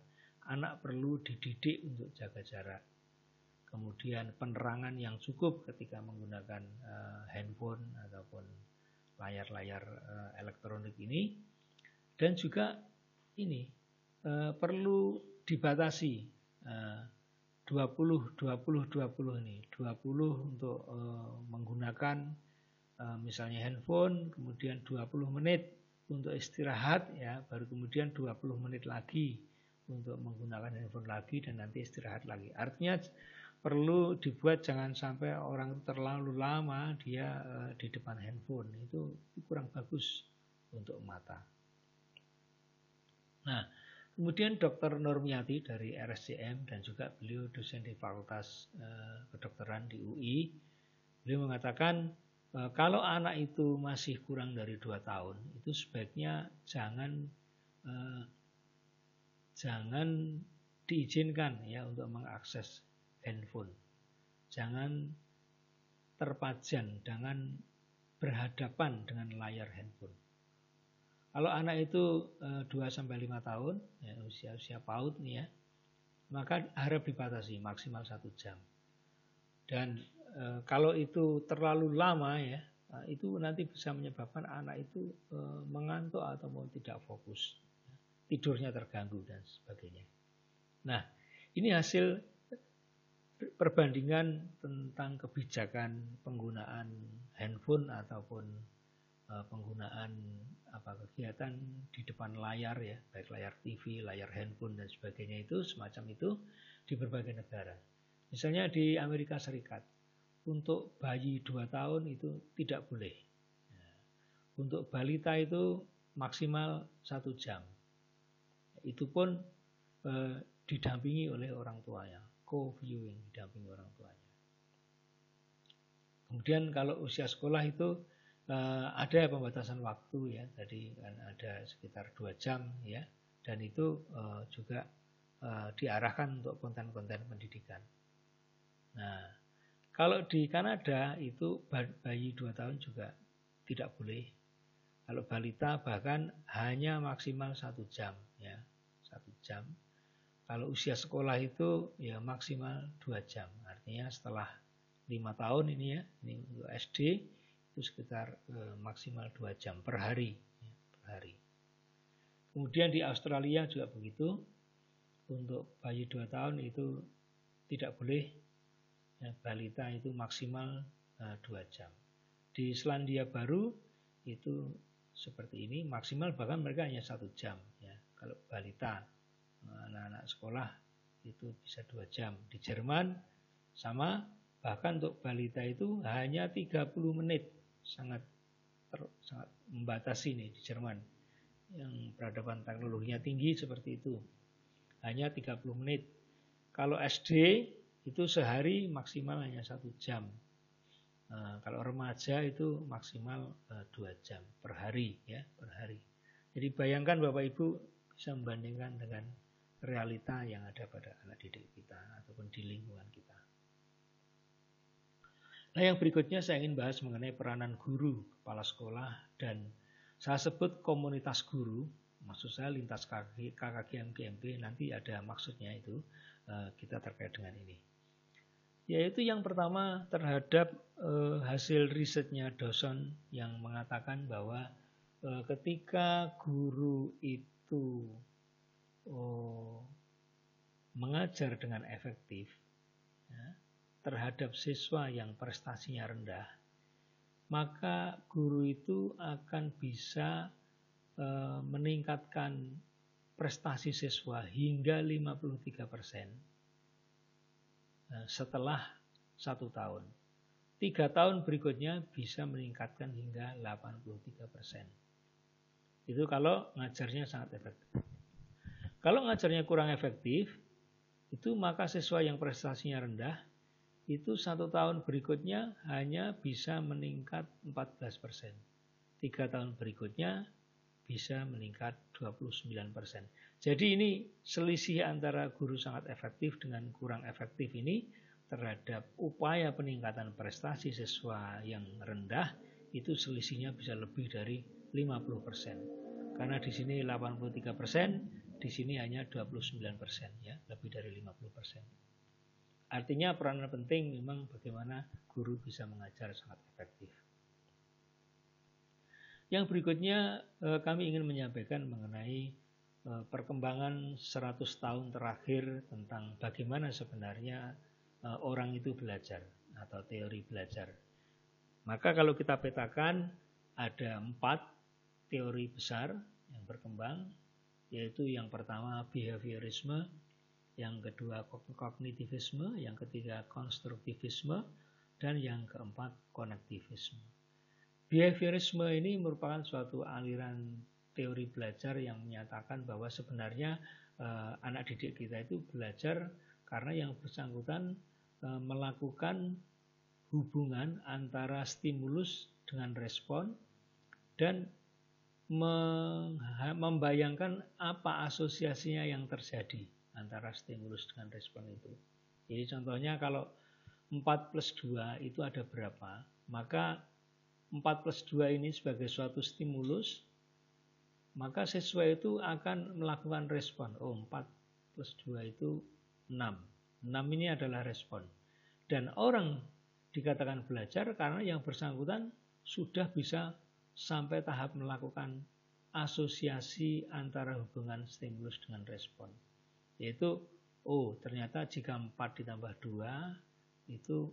Speaker 1: Anak perlu dididik untuk jaga jarak. Kemudian penerangan yang cukup ketika menggunakan handphone ataupun layar-layar elektronik ini, dan juga ini perlu dibatasi 20 ini 20 untuk menggunakan misalnya handphone, kemudian 20 menit untuk istirahat, ya, baru kemudian 20 menit lagi untuk menggunakan handphone lagi dan nanti istirahat lagi. Artinya perlu dibuat jangan sampai orang terlalu lama dia di depan handphone, itu kurang bagus untuk mata. Nah, kemudian Dr. Nurmiati dari RSCM dan juga beliau dosen di Fakultas Kedokteran di UI, beliau mengatakan kalau anak itu masih kurang dari 2 tahun, itu sebaiknya jangan diizinkan, ya, untuk mengakses handphone. Jangan terpajan, jangan berhadapan dengan layar handphone. Kalau anak itu 2-5 tahun, ya, usia PAUD nih, ya, maka harap dibatasi maksimal 1 jam. Dan kalau itu terlalu lama, ya, itu nanti bisa menyebabkan anak itu mengantuk atau tidak fokus, tidurnya terganggu dan sebagainya. Nah, ini hasil perbandingan tentang kebijakan penggunaan handphone ataupun penggunaan kegiatan di depan layar, ya, baik layar TV, layar handphone dan sebagainya, itu semacam itu di berbagai negara. Misalnya di Amerika Serikat, untuk bayi 2 tahun itu tidak boleh. Untuk balita itu maksimal 1 jam. Itu pun didampingi oleh orang tuanya, co-viewing, didampingi orang tuanya. Kemudian kalau usia sekolah itu ada pembatasan waktu, ya, tadi kan ada sekitar 2 jam, ya, dan itu juga diarahkan untuk konten-konten pendidikan. Nah, kalau di Kanada itu bayi 2 tahun juga tidak boleh. Kalau balita bahkan hanya maksimal 1 jam, ya, 1 jam. Kalau usia sekolah itu ya maksimal 2 jam. Artinya setelah 5 tahun ini, ya, ini untuk SD itu sekitar maksimal 2 jam per hari, ya, per hari. Kemudian di Australia juga begitu. Untuk bayi 2 tahun itu tidak boleh, ya, balita itu maksimal 2 jam. Di Selandia Baru itu seperti ini, maksimal bahkan mereka hanya 1 jam, ya, kalau balita. Anak-anak sekolah itu bisa 2 jam. Di Jerman sama, bahkan untuk balita itu hanya 30 menit, sangat sangat membatasi nih di Jerman. Yang peradaban teknologinya tinggi seperti itu. Hanya 30 menit. Kalau SD itu sehari maksimal hanya 1 jam. Kalau remaja itu maksimal 2 jam per hari ya, per hari. Jadi bayangkan Bapak Ibu bisa membandingkan dengan realita yang ada pada anak didik kita ataupun di lingkungan kita. Nah, yang berikutnya saya ingin bahas mengenai peranan guru, kepala sekolah, dan saya sebut komunitas guru, maksud saya lintas KKG MGMP, nanti ada maksudnya itu, kita terkait dengan ini. Yaitu yang pertama terhadap hasil risetnya Dawson yang mengatakan bahwa ketika guru itu mengajar dengan efektif ya, terhadap siswa yang prestasinya rendah, maka guru itu akan bisa meningkatkan prestasi siswa hingga 53% setelah 1 tahun. 3 tahun berikutnya bisa meningkatkan hingga 83%. Itu kalau ngajarnya sangat efektif. Kalau ngajarnya kurang efektif, itu maka siswa yang prestasinya rendah itu 1 tahun berikutnya hanya bisa meningkat 14%. 3 tahun berikutnya bisa meningkat 29%. Jadi ini selisih antara guru sangat efektif dengan kurang efektif ini terhadap upaya peningkatan prestasi siswa yang rendah itu selisihnya bisa lebih dari 50%. Karena di sini 83%, di sini hanya 29% ya, lebih dari 50%. Artinya peranan penting memang bagaimana guru bisa mengajar sangat efektif. Yang berikutnya kami ingin menyampaikan mengenai perkembangan 100 tahun terakhir tentang bagaimana sebenarnya orang itu belajar atau teori belajar. Maka kalau kita petakan ada 4 teori besar yang berkembang, yaitu yang pertama behaviorisme, yang kedua kognitivisme, yang ketiga konstruktivisme, dan yang keempat konektivisme. Behaviorisme ini merupakan suatu aliran teori belajar yang menyatakan bahwa sebenarnya anak didik kita itu belajar karena yang bersangkutan melakukan hubungan antara stimulus dengan respon dan membayangkan apa asosiasinya yang terjadi antara stimulus dengan respon itu. Jadi contohnya kalau 4 plus 2 itu ada berapa, maka 4 plus 2 ini sebagai suatu stimulus, maka siswa itu akan melakukan respon. 4 plus 2 itu 6. 6 ini adalah respon. Dan orang dikatakan belajar karena yang bersangkutan sudah bisa sampai tahap melakukan asosiasi antara hubungan stimulus dengan respon. Yaitu, ternyata jika 4 ditambah 2 itu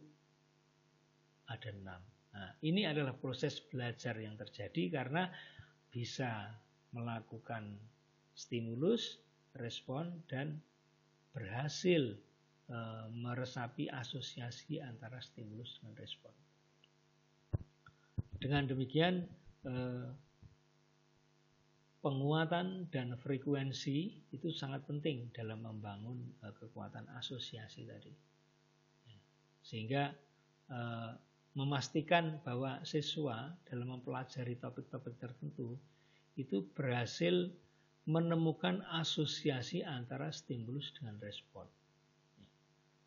Speaker 1: ada 6. Nah, ini adalah proses belajar yang terjadi karena bisa melakukan stimulus, respon, dan berhasil meresapi asosiasi antara stimulus dengan respon. Dengan demikian, penguatan dan frekuensi itu sangat penting dalam membangun kekuatan asosiasi tadi. Sehingga memastikan bahwa siswa dalam mempelajari topik-topik tertentu itu berhasil menemukan asosiasi antara stimulus dengan respon.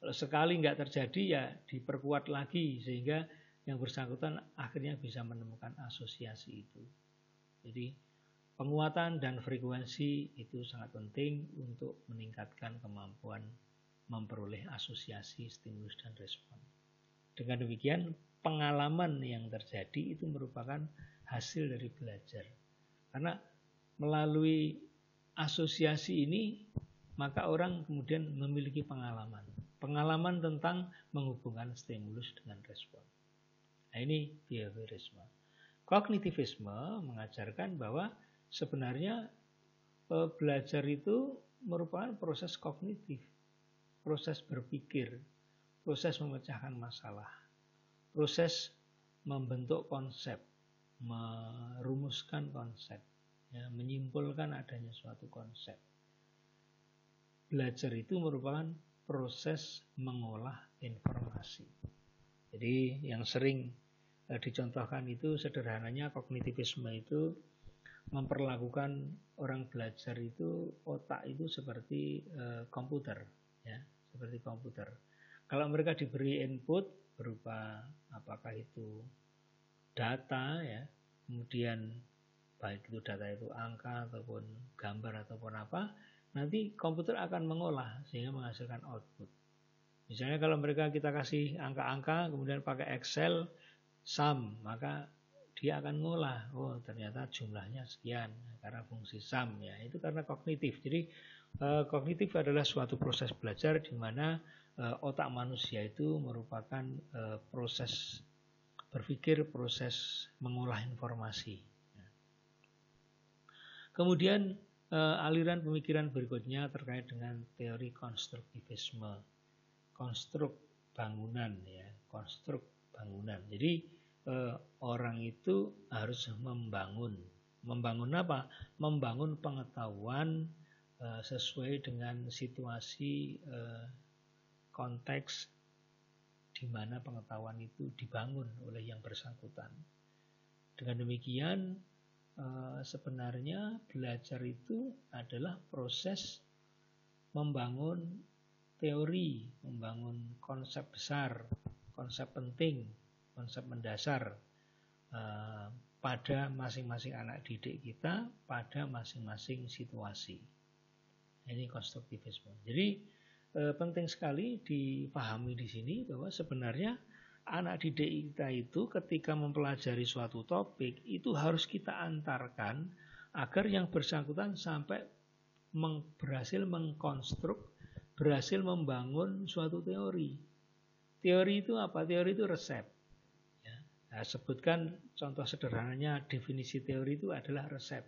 Speaker 1: Kalau sekali nggak terjadi ya diperkuat lagi sehingga yang bersangkutan akhirnya bisa menemukan asosiasi itu. Jadi penguatan dan frekuensi itu sangat penting untuk meningkatkan kemampuan memperoleh asosiasi stimulus dan respon. Dengan demikian pengalaman yang terjadi itu merupakan hasil dari belajar. Karena melalui asosiasi ini maka orang kemudian memiliki pengalaman. Pengalaman tentang menghubungkan stimulus dengan respon. Nah, ini behaviorisme. Kognitivisme mengajarkan bahwa sebenarnya belajar itu merupakan proses kognitif, proses berpikir, proses memecahkan masalah, proses membentuk konsep. merumuskan konsep, ya, menyimpulkan adanya suatu konsep. Belajar itu merupakan proses mengolah informasi. Jadi yang sering dicontohkan itu sederhananya kognitivisme itu memperlakukan orang belajar itu otak itu seperti komputer, ya, seperti komputer. Kalau mereka diberi input berupa apakah itu data, ya, kemudian baik itu data itu angka ataupun gambar ataupun apa, nanti komputer akan mengolah sehingga menghasilkan output. Misalnya kalau mereka kita kasih angka-angka kemudian pakai Excel sum, maka dia akan ngolah, oh ternyata jumlahnya sekian karena fungsi sum, ya, itu karena kognitif. Jadi kognitif adalah suatu proses belajar di mana otak manusia itu merupakan proses berpikir, proses mengolah informasi. Kemudian aliran pemikiran berikutnya terkait dengan teori konstruktivisme, konstruk bangunan, ya, konstruk bangunan. Jadi orang itu harus membangun apa? Membangun pengetahuan sesuai dengan situasi konteks di mana pengetahuan itu dibangun oleh yang bersangkutan. Dengan demikian sebenarnya belajar itu adalah proses membangun teori, membangun konsep besar, konsep penting, konsep mendasar pada masing-masing anak didik kita, pada masing-masing situasi. Ini konstruktivisme. Jadi penting sekali dipahami di sini bahwa sebenarnya anak didik kita itu ketika mempelajari suatu topik itu harus kita antarkan agar yang bersangkutan sampai berhasil mengkonstruk, berhasil membangun suatu teori. Teori itu apa? Teori itu resep. Ya. Nah, sebutkan contoh sederhananya definisi teori itu adalah resep.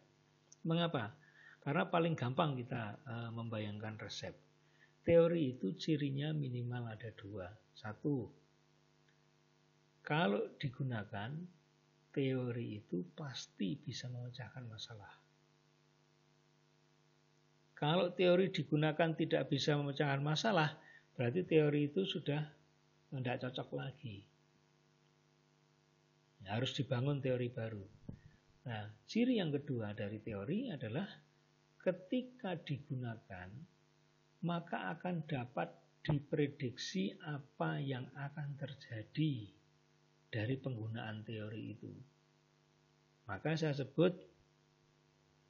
Speaker 1: Mengapa? Karena paling gampang kita membayangkan resep. Teori itu cirinya minimal ada dua. Satu, kalau digunakan, teori itu pasti bisa memecahkan masalah. Kalau teori digunakan tidak bisa memecahkan masalah, berarti teori itu sudah tidak cocok lagi. Ya, harus dibangun teori baru. Nah, ciri yang kedua dari teori adalah ketika digunakan, maka akan dapat diprediksi apa yang akan terjadi dari penggunaan teori itu. Maka saya sebut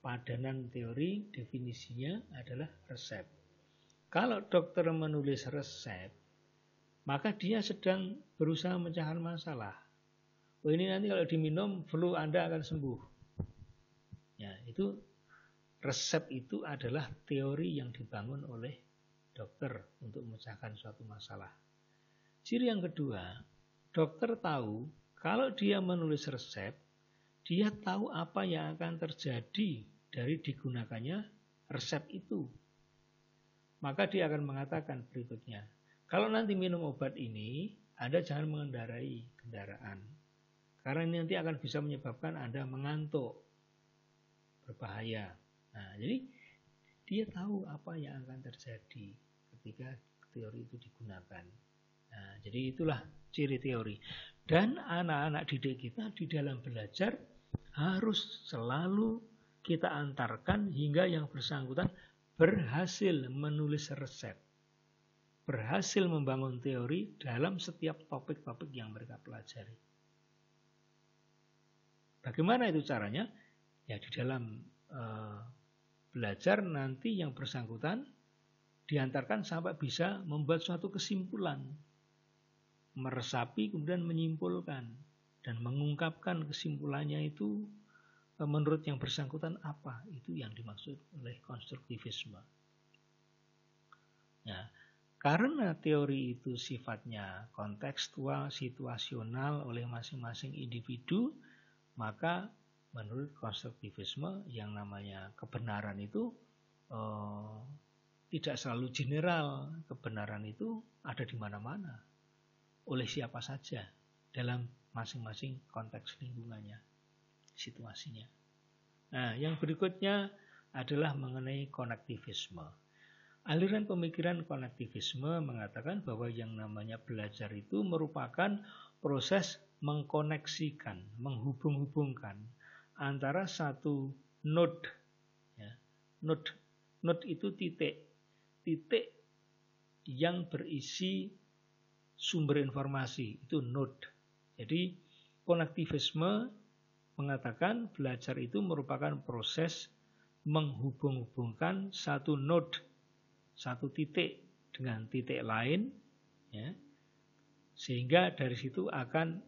Speaker 1: padanan teori definisinya adalah resep. Kalau dokter menulis resep, maka dia sedang berusaha memecahkan masalah. Oh, ini nanti kalau diminum flu Anda akan sembuh. Ya, itu resep itu adalah teori yang dibangun oleh dokter untuk memecahkan suatu masalah. Ciri yang kedua, dokter tahu kalau dia menulis resep, dia tahu apa yang akan terjadi dari digunakannya resep itu. Maka dia akan mengatakan berikutnya, kalau nanti minum obat ini, Anda jangan mengendarai kendaraan. Karena ini nanti akan bisa menyebabkan Anda mengantuk, berbahaya. Nah, jadi dia tahu apa yang akan terjadi ketika teori itu digunakan. Nah, jadi itulah ciri teori. Dan anak-anak didik kita di dalam belajar harus selalu kita antarkan hingga yang bersangkutan berhasil menulis resep, berhasil membangun teori dalam setiap topik-topik yang mereka pelajari. Bagaimana itu caranya? Ya di dalam belajar nanti yang bersangkutan diantarkan sampai bisa membuat suatu kesimpulan, meresapi kemudian menyimpulkan dan mengungkapkan kesimpulannya itu menurut yang bersangkutan apa, itu yang dimaksud oleh konstruktivisme. Ya, karena teori itu sifatnya kontekstual, situasional oleh masing-masing individu, maka menurut konstruktivisme yang namanya kebenaran itu tidak selalu general. Kebenaran itu ada di mana-mana, oleh siapa saja dalam masing-masing konteks lingkungannya. situasinya. Nah, yang berikutnya adalah mengenai konektivisme. Aliran pemikiran konektivisme mengatakan bahwa yang namanya belajar itu merupakan proses mengkoneksikan, menghubung-hubungkan antara satu node, ya. Node itu titik yang berisi sumber informasi, itu node. Jadi konektivisme mengatakan belajar itu merupakan proses menghubung-hubungkan satu node, satu titik dengan titik lain, ya, sehingga dari situ akan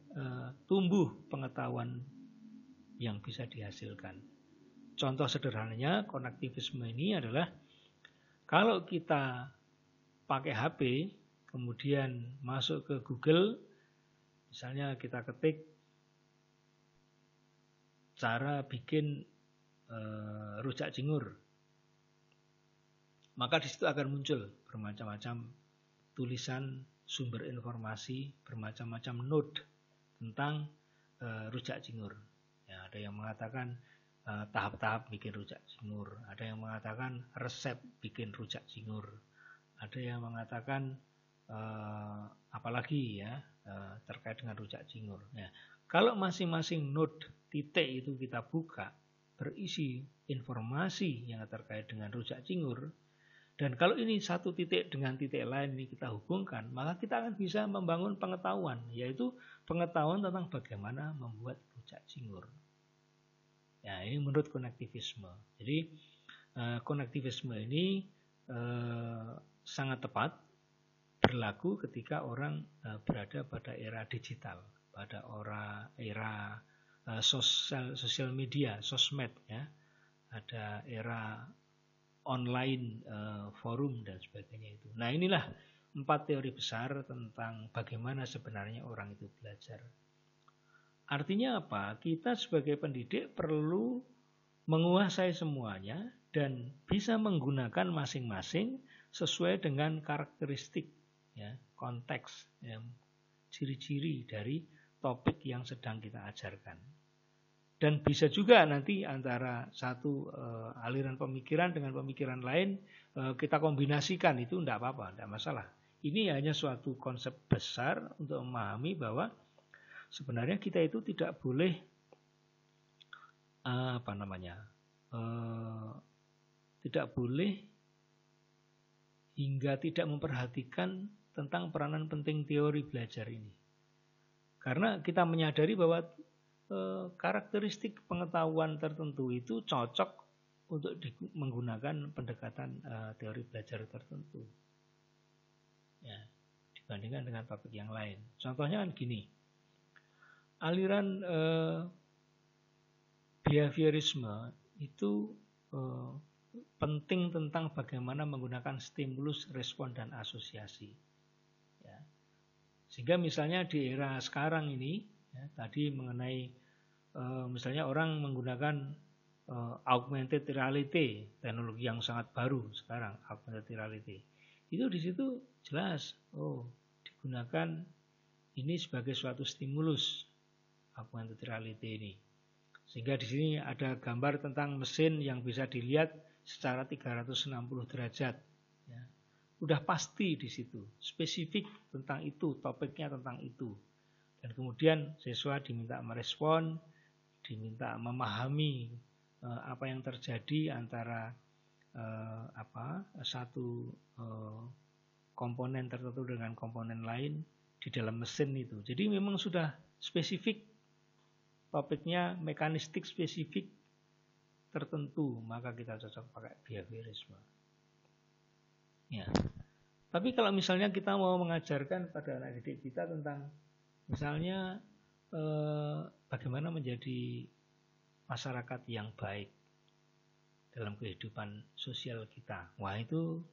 Speaker 1: tumbuh pengetahuan yang bisa dihasilkan. Contoh sederhananya konektivisme ini adalah kalau kita pakai HP, kemudian masuk ke Google, misalnya kita ketik cara bikin rujak cingur, maka di situ akan muncul bermacam-macam tulisan sumber informasi, bermacam-macam node tentang rujak cingur. Ya, ada yang mengatakan tahap-tahap bikin rujak cingur, ada yang mengatakan resep bikin rujak cingur, ada yang mengatakan apalagi ya terkait dengan rujak cingur. Ya, kalau masing-masing node titik itu kita buka berisi informasi yang terkait dengan rujak cingur, dan kalau ini satu titik dengan titik lain ini kita hubungkan, maka kita akan bisa membangun pengetahuan, yaitu pengetahuan tentang bagaimana membuat rujak cingur. Ya, ini menurut konektivisme. Jadi konektivisme ini sangat tepat berlaku ketika orang berada pada era digital, pada era sosial media, sosmed, ya, ada era online, forum dan sebagainya itu. Nah, inilah 4 teori besar tentang bagaimana sebenarnya orang itu belajar. Artinya apa? Kita sebagai pendidik perlu menguasai semuanya dan bisa menggunakan masing-masing sesuai dengan karakteristik, ya, konteks, ya, ciri-ciri dari topik yang sedang kita ajarkan. Dan bisa juga nanti antara satu aliran pemikiran dengan pemikiran lain kita kombinasikan, itu tidak apa-apa, tidak masalah. Ini hanya suatu konsep besar untuk memahami bahwa sebenarnya kita itu tidak boleh tidak boleh hingga tidak memperhatikan tentang peranan penting teori belajar ini. Karena kita menyadari bahwa karakteristik pengetahuan tertentu itu cocok untuk menggunakan pendekatan teori belajar tertentu, ya, dibandingkan dengan topik yang lain. Contohnya kan gini, aliran behaviorisme itu penting tentang bagaimana menggunakan stimulus, respon, dan asosiasi, ya. Sehingga misalnya di era sekarang ini, ya, tadi mengenai misalnya orang menggunakan augmented reality, teknologi yang sangat baru sekarang, augmented reality. Itu di situ jelas, digunakan ini sebagai suatu stimulus augmented reality ini. Sehingga di sini ada gambar tentang mesin yang bisa dilihat secara 360 derajat. Ya. Udah pasti di situ, spesifik tentang itu, topiknya tentang itu. Dan kemudian siswa diminta merespon, diminta memahami apa yang terjadi antara satu komponen tertentu dengan komponen lain di dalam mesin itu. Jadi memang sudah spesifik topiknya, mekanistik spesifik tertentu, maka kita cocok pakai behaviorisme. Ya. Tapi kalau misalnya kita mau mengajarkan pada anak didik kita tentang misalnya bagaimana menjadi masyarakat yang baik dalam kehidupan sosial kita. Wah, itu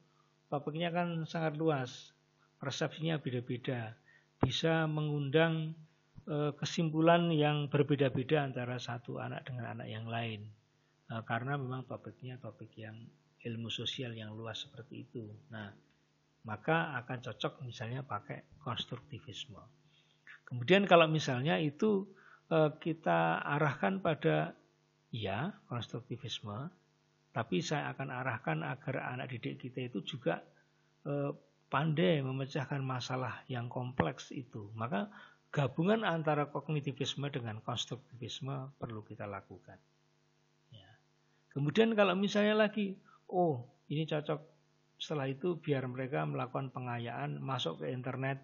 Speaker 1: topiknya kan sangat luas, persepsinya beda-beda, bisa mengundang kesimpulan yang berbeda-beda antara satu anak dengan anak yang lain. Karena memang topiknya topik yang ilmu sosial yang luas seperti itu. Nah, maka akan cocok misalnya pakai konstruktivisme. Kemudian kalau misalnya itu kita arahkan pada ya konstruktivisme, tapi saya akan arahkan agar anak didik kita itu juga pandai memecahkan masalah yang kompleks itu. Maka gabungan antara kognitivisme dengan konstruktivisme perlu kita lakukan. Ya. Kemudian kalau misalnya lagi, oh ini cocok, setelah itu biar mereka melakukan pengayaan, masuk ke internet,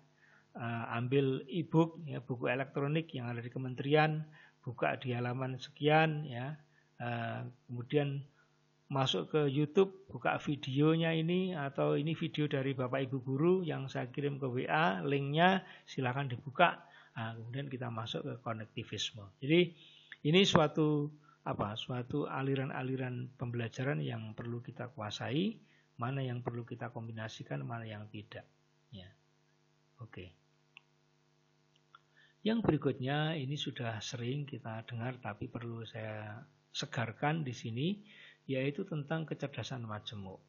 Speaker 1: ambil e-book, ya, buku elektronik yang ada di kementerian, buka di halaman sekian, ya, kemudian masuk ke YouTube, buka videonya ini, atau ini video dari Bapak Ibu Guru yang saya kirim ke WA, linknya silahkan dibuka. Nah, kemudian kita masuk ke konektivisme. Jadi ini suatu aliran-aliran pembelajaran yang perlu kita kuasai, mana yang perlu kita kombinasikan, mana yang tidak. Ya. Oke. Yang berikutnya ini sudah sering kita dengar, tapi perlu saya segarkan di sini, yaitu tentang kecerdasan majemuk.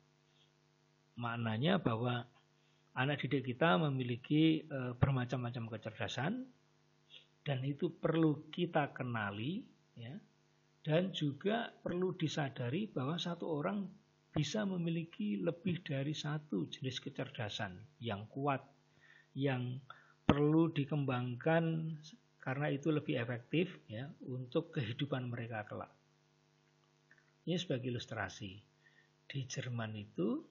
Speaker 1: Maknanya bahwa anak didik kita memiliki bermacam-macam kecerdasan, dan itu perlu kita kenali, ya, dan juga perlu disadari bahwa satu orang bisa memiliki lebih dari satu jenis kecerdasan yang kuat, yang perlu dikembangkan karena itu lebih efektif, ya, untuk kehidupan mereka kelak. Ini sebagai ilustrasi. Di Jerman itu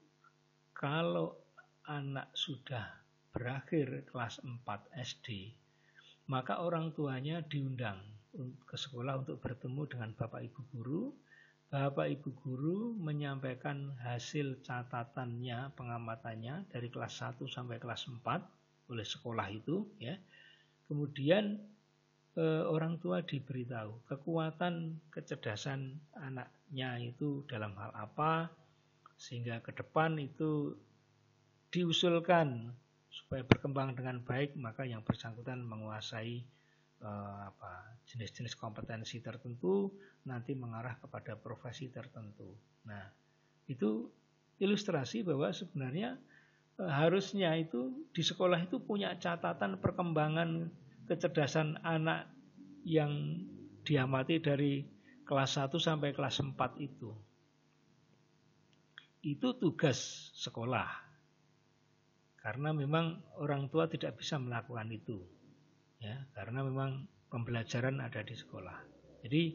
Speaker 1: kalau anak sudah berakhir kelas 4 SD, maka orang tuanya diundang ke sekolah untuk bertemu dengan Bapak Ibu Guru. Bapak Ibu Guru menyampaikan hasil catatannya, pengamatannya dari kelas 1 sampai kelas 4 oleh sekolah itu, ya. Kemudian orang tua diberitahu kekuatan kecerdasan anaknya itu dalam hal apa, sehingga ke depan itu diusulkan supaya berkembang dengan baik, maka yang bersangkutan menguasai jenis-jenis kompetensi tertentu, nanti mengarah kepada profesi tertentu. Nah, itu ilustrasi bahwa sebenarnya harusnya itu di sekolah itu punya catatan perkembangan kecerdasan anak yang diamati dari kelas 1 sampai kelas 4 itu. Itu tugas sekolah. Karena memang orang tua tidak bisa melakukan itu. Ya, karena memang pembelajaran ada di sekolah. Jadi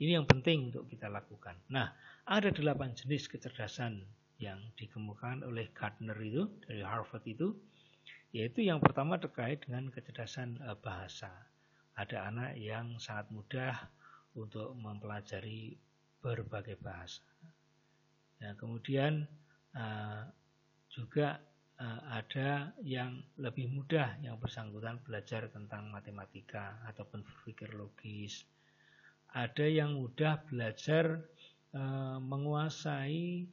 Speaker 1: ini yang penting untuk kita lakukan. Nah, ada 8 jenis kecerdasan yang dikemukakan oleh Gardner itu dari Harvard itu. Yaitu yang pertama terkait dengan kecerdasan bahasa. Ada anak yang sangat mudah untuk mempelajari berbagai bahasa. Nah, kemudian juga ada yang lebih mudah yang bersangkutan belajar tentang matematika ataupun berpikir logis. Ada yang mudah belajar menguasai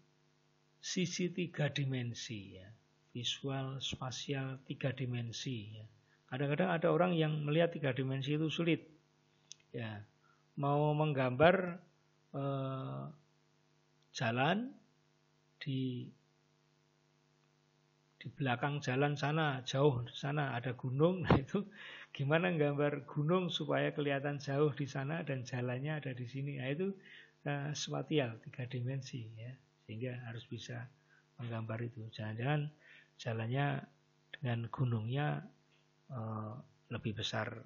Speaker 1: sisi 3 dimensi, ya. Visual, spasial, 3 dimensi. Ya. Kadang-kadang ada orang yang melihat 3 dimensi itu sulit. Ya, mau menggambar jalan di belakang jalan sana, jauh sana ada gunung. Nah itu gimana gambar gunung supaya kelihatan jauh di sana dan jalannya ada di sini. Nah itu spasial, 3 dimensi, ya. Sehingga harus bisa menggambar itu. Jangan-jangan jalannya dengan gunungnya lebih besar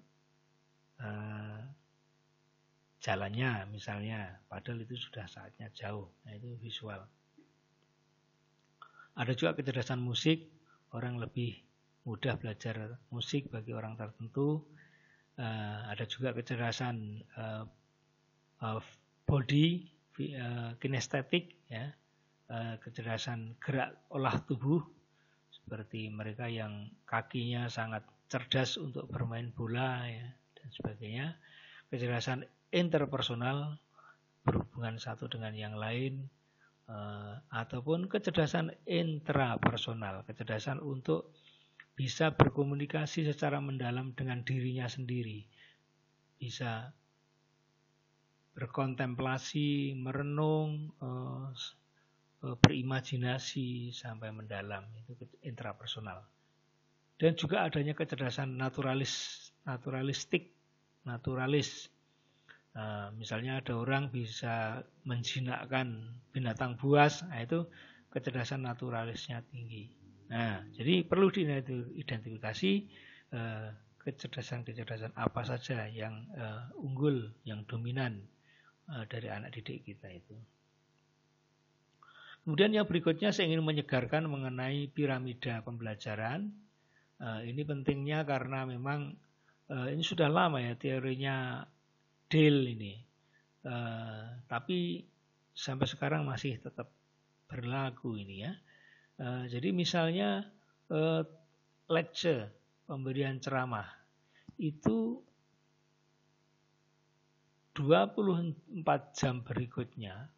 Speaker 1: jalannya misalnya, padahal itu sudah saatnya jauh. Nah itu visual. Ada juga kecerdasan musik, orang lebih mudah belajar musik bagi orang tertentu. Ada juga kecerdasan body, kinestetik, ya, kecerdasan gerak olah tubuh, seperti mereka yang kakinya sangat cerdas untuk bermain bola, ya, dan sebagainya. Kecerdasan interpersonal, berhubungan satu dengan yang lain, ataupun kecerdasan intrapersonal, kecerdasan untuk bisa berkomunikasi secara mendalam dengan dirinya sendiri, bisa berkontemplasi, merenung, berimajinasi sampai mendalam, itu intrapersonal. Dan juga adanya kecerdasan naturalistik, naturalis. Misalnya ada orang bisa menjinakkan binatang buas, nah itu kecerdasan naturalisnya tinggi. Nah, jadi perlu diidentifikasi kecerdasan-kecerdasan apa saja yang unggul, yang dominan dari anak didik kita itu. Kemudian yang berikutnya saya ingin menyegarkan mengenai piramida pembelajaran. Ini pentingnya karena memang ini sudah lama ya teorinya Dale ini. Tapi sampai sekarang masih tetap berlaku ini ya. Jadi misalnya lecture, pemberian ceramah itu 24 jam berikutnya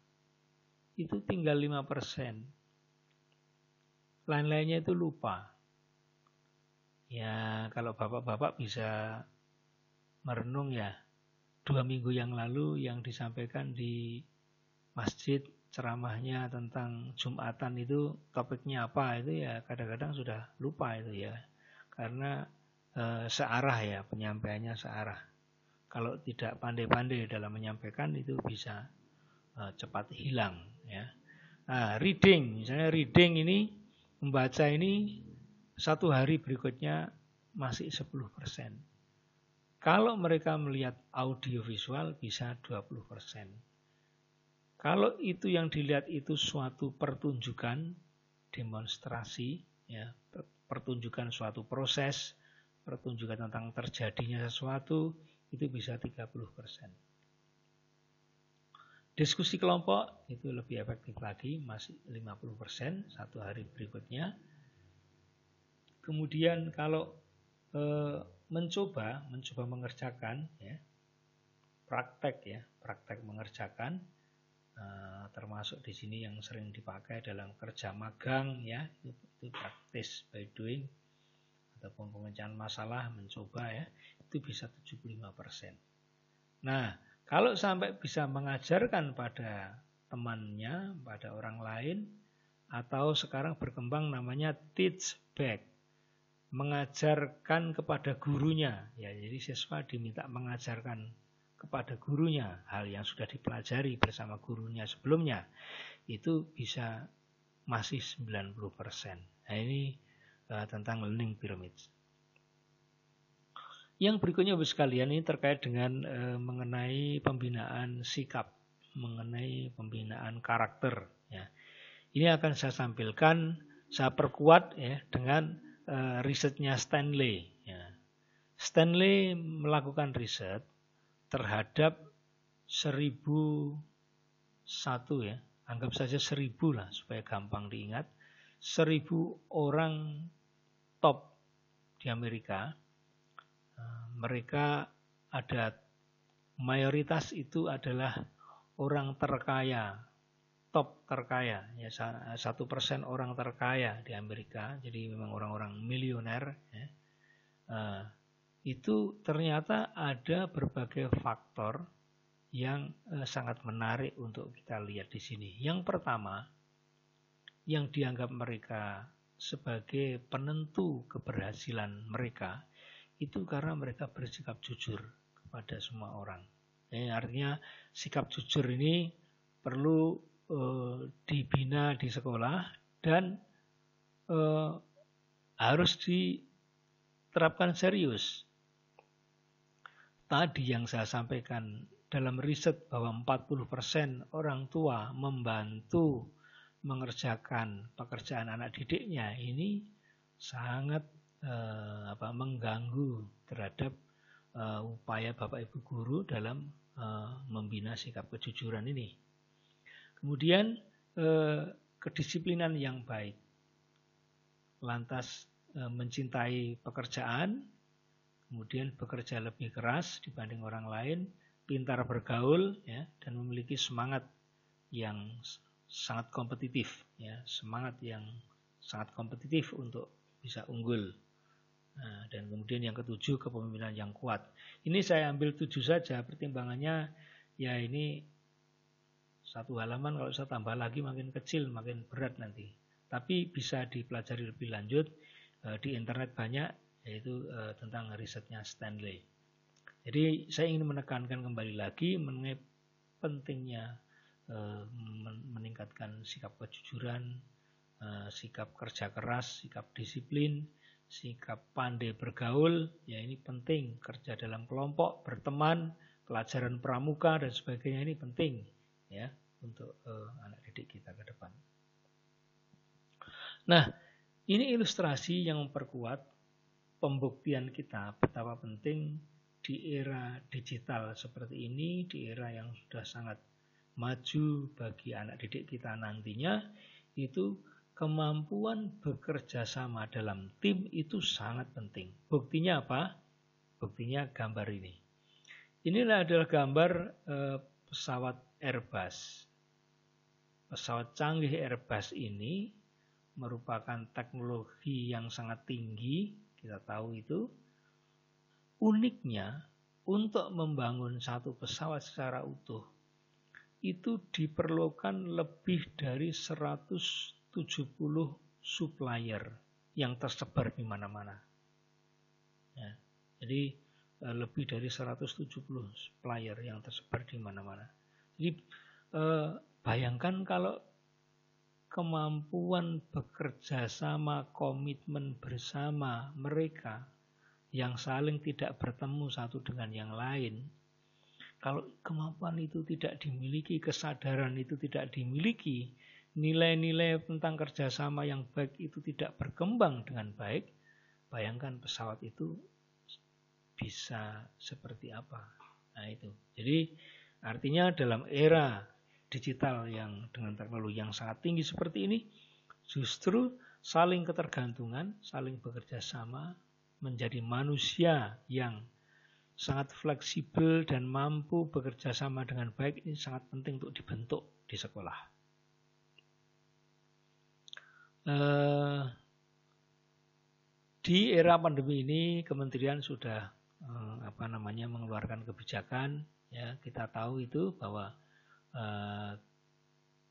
Speaker 1: itu tinggal 5%. Lain-lainnya itu lupa. Ya kalau bapak-bapak bisa merenung ya, 2 minggu yang lalu yang disampaikan di masjid ceramahnya tentang Jumatan itu topiknya apa itu ya kadang-kadang sudah lupa itu ya. Karena searah ya, penyampaiannya searah. Kalau tidak pandai-pandai dalam menyampaikan itu bisa cepat hilang ya. Nah, reading, misalnya reading ini membaca ini 1 hari berikutnya masih 10%. Kalau mereka melihat audiovisual bisa 20%. Kalau itu yang dilihat itu suatu pertunjukan, demonstrasi, ya, pertunjukan suatu proses, pertunjukan tentang terjadinya sesuatu, itu bisa 30%. Diskusi kelompok itu lebih efektif lagi, masih 50% 1 hari berikutnya. Kemudian kalau mencoba mengerjakan ya, praktek mengerjakan, termasuk di sini yang sering dipakai dalam kerja magang ya, itu practice by doing ataupun pemecahan masalah mencoba ya, itu bisa 75%. Nah, kalau sampai bisa mengajarkan pada temannya, pada orang lain, atau sekarang berkembang namanya teach back, mengajarkan kepada gurunya. Ya, jadi siswa diminta mengajarkan kepada gurunya hal yang sudah dipelajari bersama gurunya sebelumnya. Itu bisa masih 90%. Nah, ini tentang learning pyramids. Yang berikutnya Bapak sekalian ini terkait dengan mengenai pembinaan sikap, mengenai pembinaan karakter. Ya. Ini akan saya tampilkan, saya perkuat ya dengan risetnya Stanley. Ya. Stanley melakukan riset terhadap 1001 ya, anggap saja 1000 lah supaya gampang diingat, 1000 orang top di Amerika. Mereka ada mayoritas itu adalah orang terkaya, top terkaya, ya 1% orang terkaya di Amerika, jadi memang orang-orang milioner. Ya. Itu ternyata ada berbagai faktor yang sangat menarik untuk kita lihat di sini. Yang pertama, yang dianggap mereka sebagai penentu keberhasilan mereka itu karena mereka bersikap jujur kepada semua orang. Artinya sikap jujur ini perlu dibina di sekolah dan harus diterapkan serius. Tadi yang saya sampaikan dalam riset bahwa 40% orang tua membantu mengerjakan pekerjaan anak didiknya ini sangat mengganggu terhadap upaya Bapak Ibu guru dalam membina sikap kejujuran ini. Kemudian kedisiplinan yang baik, lantas mencintai pekerjaan, kemudian bekerja lebih keras dibanding orang lain, pintar bergaul ya, dan memiliki semangat yang sangat kompetitif ya, semangat yang sangat kompetitif untuk bisa unggul. Nah, dan kemudian yang ketujuh, kepemimpinan yang kuat. Ini saya ambil 7 saja, pertimbangannya ya ini satu halaman, kalau saya tambah lagi makin kecil, makin berat nanti. Tapi bisa dipelajari lebih lanjut di internet banyak, yaitu tentang risetnya Stanley. Jadi saya ingin menekankan kembali lagi mengenai pentingnya meningkatkan sikap kejujuran, sikap kerja keras, sikap disiplin, sikap pandai bergaul. Ya, ini penting. Kerja dalam kelompok, berteman, pelajaran pramuka dan sebagainya ini penting ya untuk anak didik kita ke depan. Nah, ini ilustrasi yang memperkuat pembuktian kita betapa penting di era digital seperti ini, di era yang sudah sangat maju bagi anak didik kita nantinya, itu kemampuan bekerja sama dalam tim itu sangat penting. Buktinya apa? Buktinya gambar ini. Inilah adalah gambar pesawat Airbus. Pesawat canggih Airbus ini merupakan teknologi yang sangat tinggi, kita tahu itu. Uniknya, untuk membangun satu pesawat secara utuh, itu diperlukan lebih dari 170 supplier yang tersebar di mana-mana. Ya, jadi lebih dari 170 supplier yang tersebar di mana-mana. Jadi bayangkan kalau kemampuan bekerja sama, komitmen bersama mereka yang saling tidak bertemu satu dengan yang lain, kalau kemampuan itu tidak dimiliki, kesadaran itu tidak dimiliki, nilai-nilai tentang kerjasama yang baik itu tidak berkembang dengan baik, bayangkan pesawat itu bisa seperti apa. Nah itu. Jadi artinya dalam era digital yang dengan teknologi yang sangat tinggi seperti ini, justru saling ketergantungan, saling bekerja sama, menjadi manusia yang sangat fleksibel dan mampu bekerja sama dengan baik, ini sangat penting untuk dibentuk di sekolah. Di era pandemi ini, kementerian sudah mengeluarkan kebijakan. Ya, kita tahu itu bahwa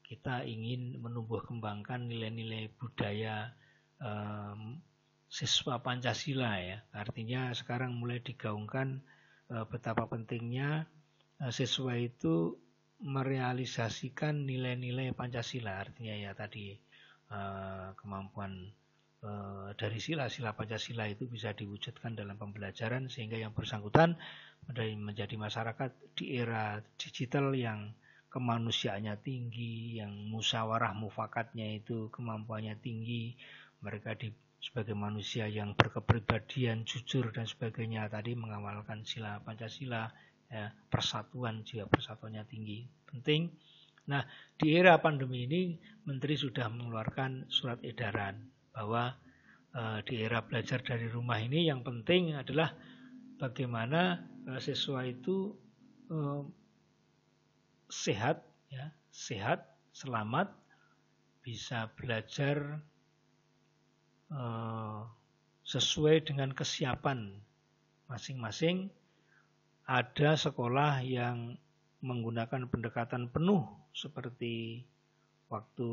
Speaker 1: kita ingin menumbuh kembangkan nilai-nilai budaya siswa Pancasila ya. Artinya sekarang mulai digaungkan betapa pentingnya siswa itu merealisasikan nilai-nilai Pancasila. Artinya ya tadi kemampuan dari sila-sila Pancasila itu bisa diwujudkan dalam pembelajaran sehingga yang bersangkutan menjadi masyarakat di era digital yang kemanusiaannya tinggi, yang musyawarah mufakatnya itu kemampuannya tinggi, mereka sebagai manusia yang berkepribadian, jujur dan sebagainya, tadi mengamalkan sila Pancasila, ya, persatuan, jiwa persatuannya tinggi, penting. Nah, di era pandemi ini, Menteri sudah mengeluarkan surat edaran bahwa di era belajar dari rumah ini yang penting adalah bagaimana siswa itu sehat, ya, sehat, selamat, bisa belajar sesuai dengan kesiapan masing-masing. Ada sekolah yang menggunakan pendekatan penuh seperti waktu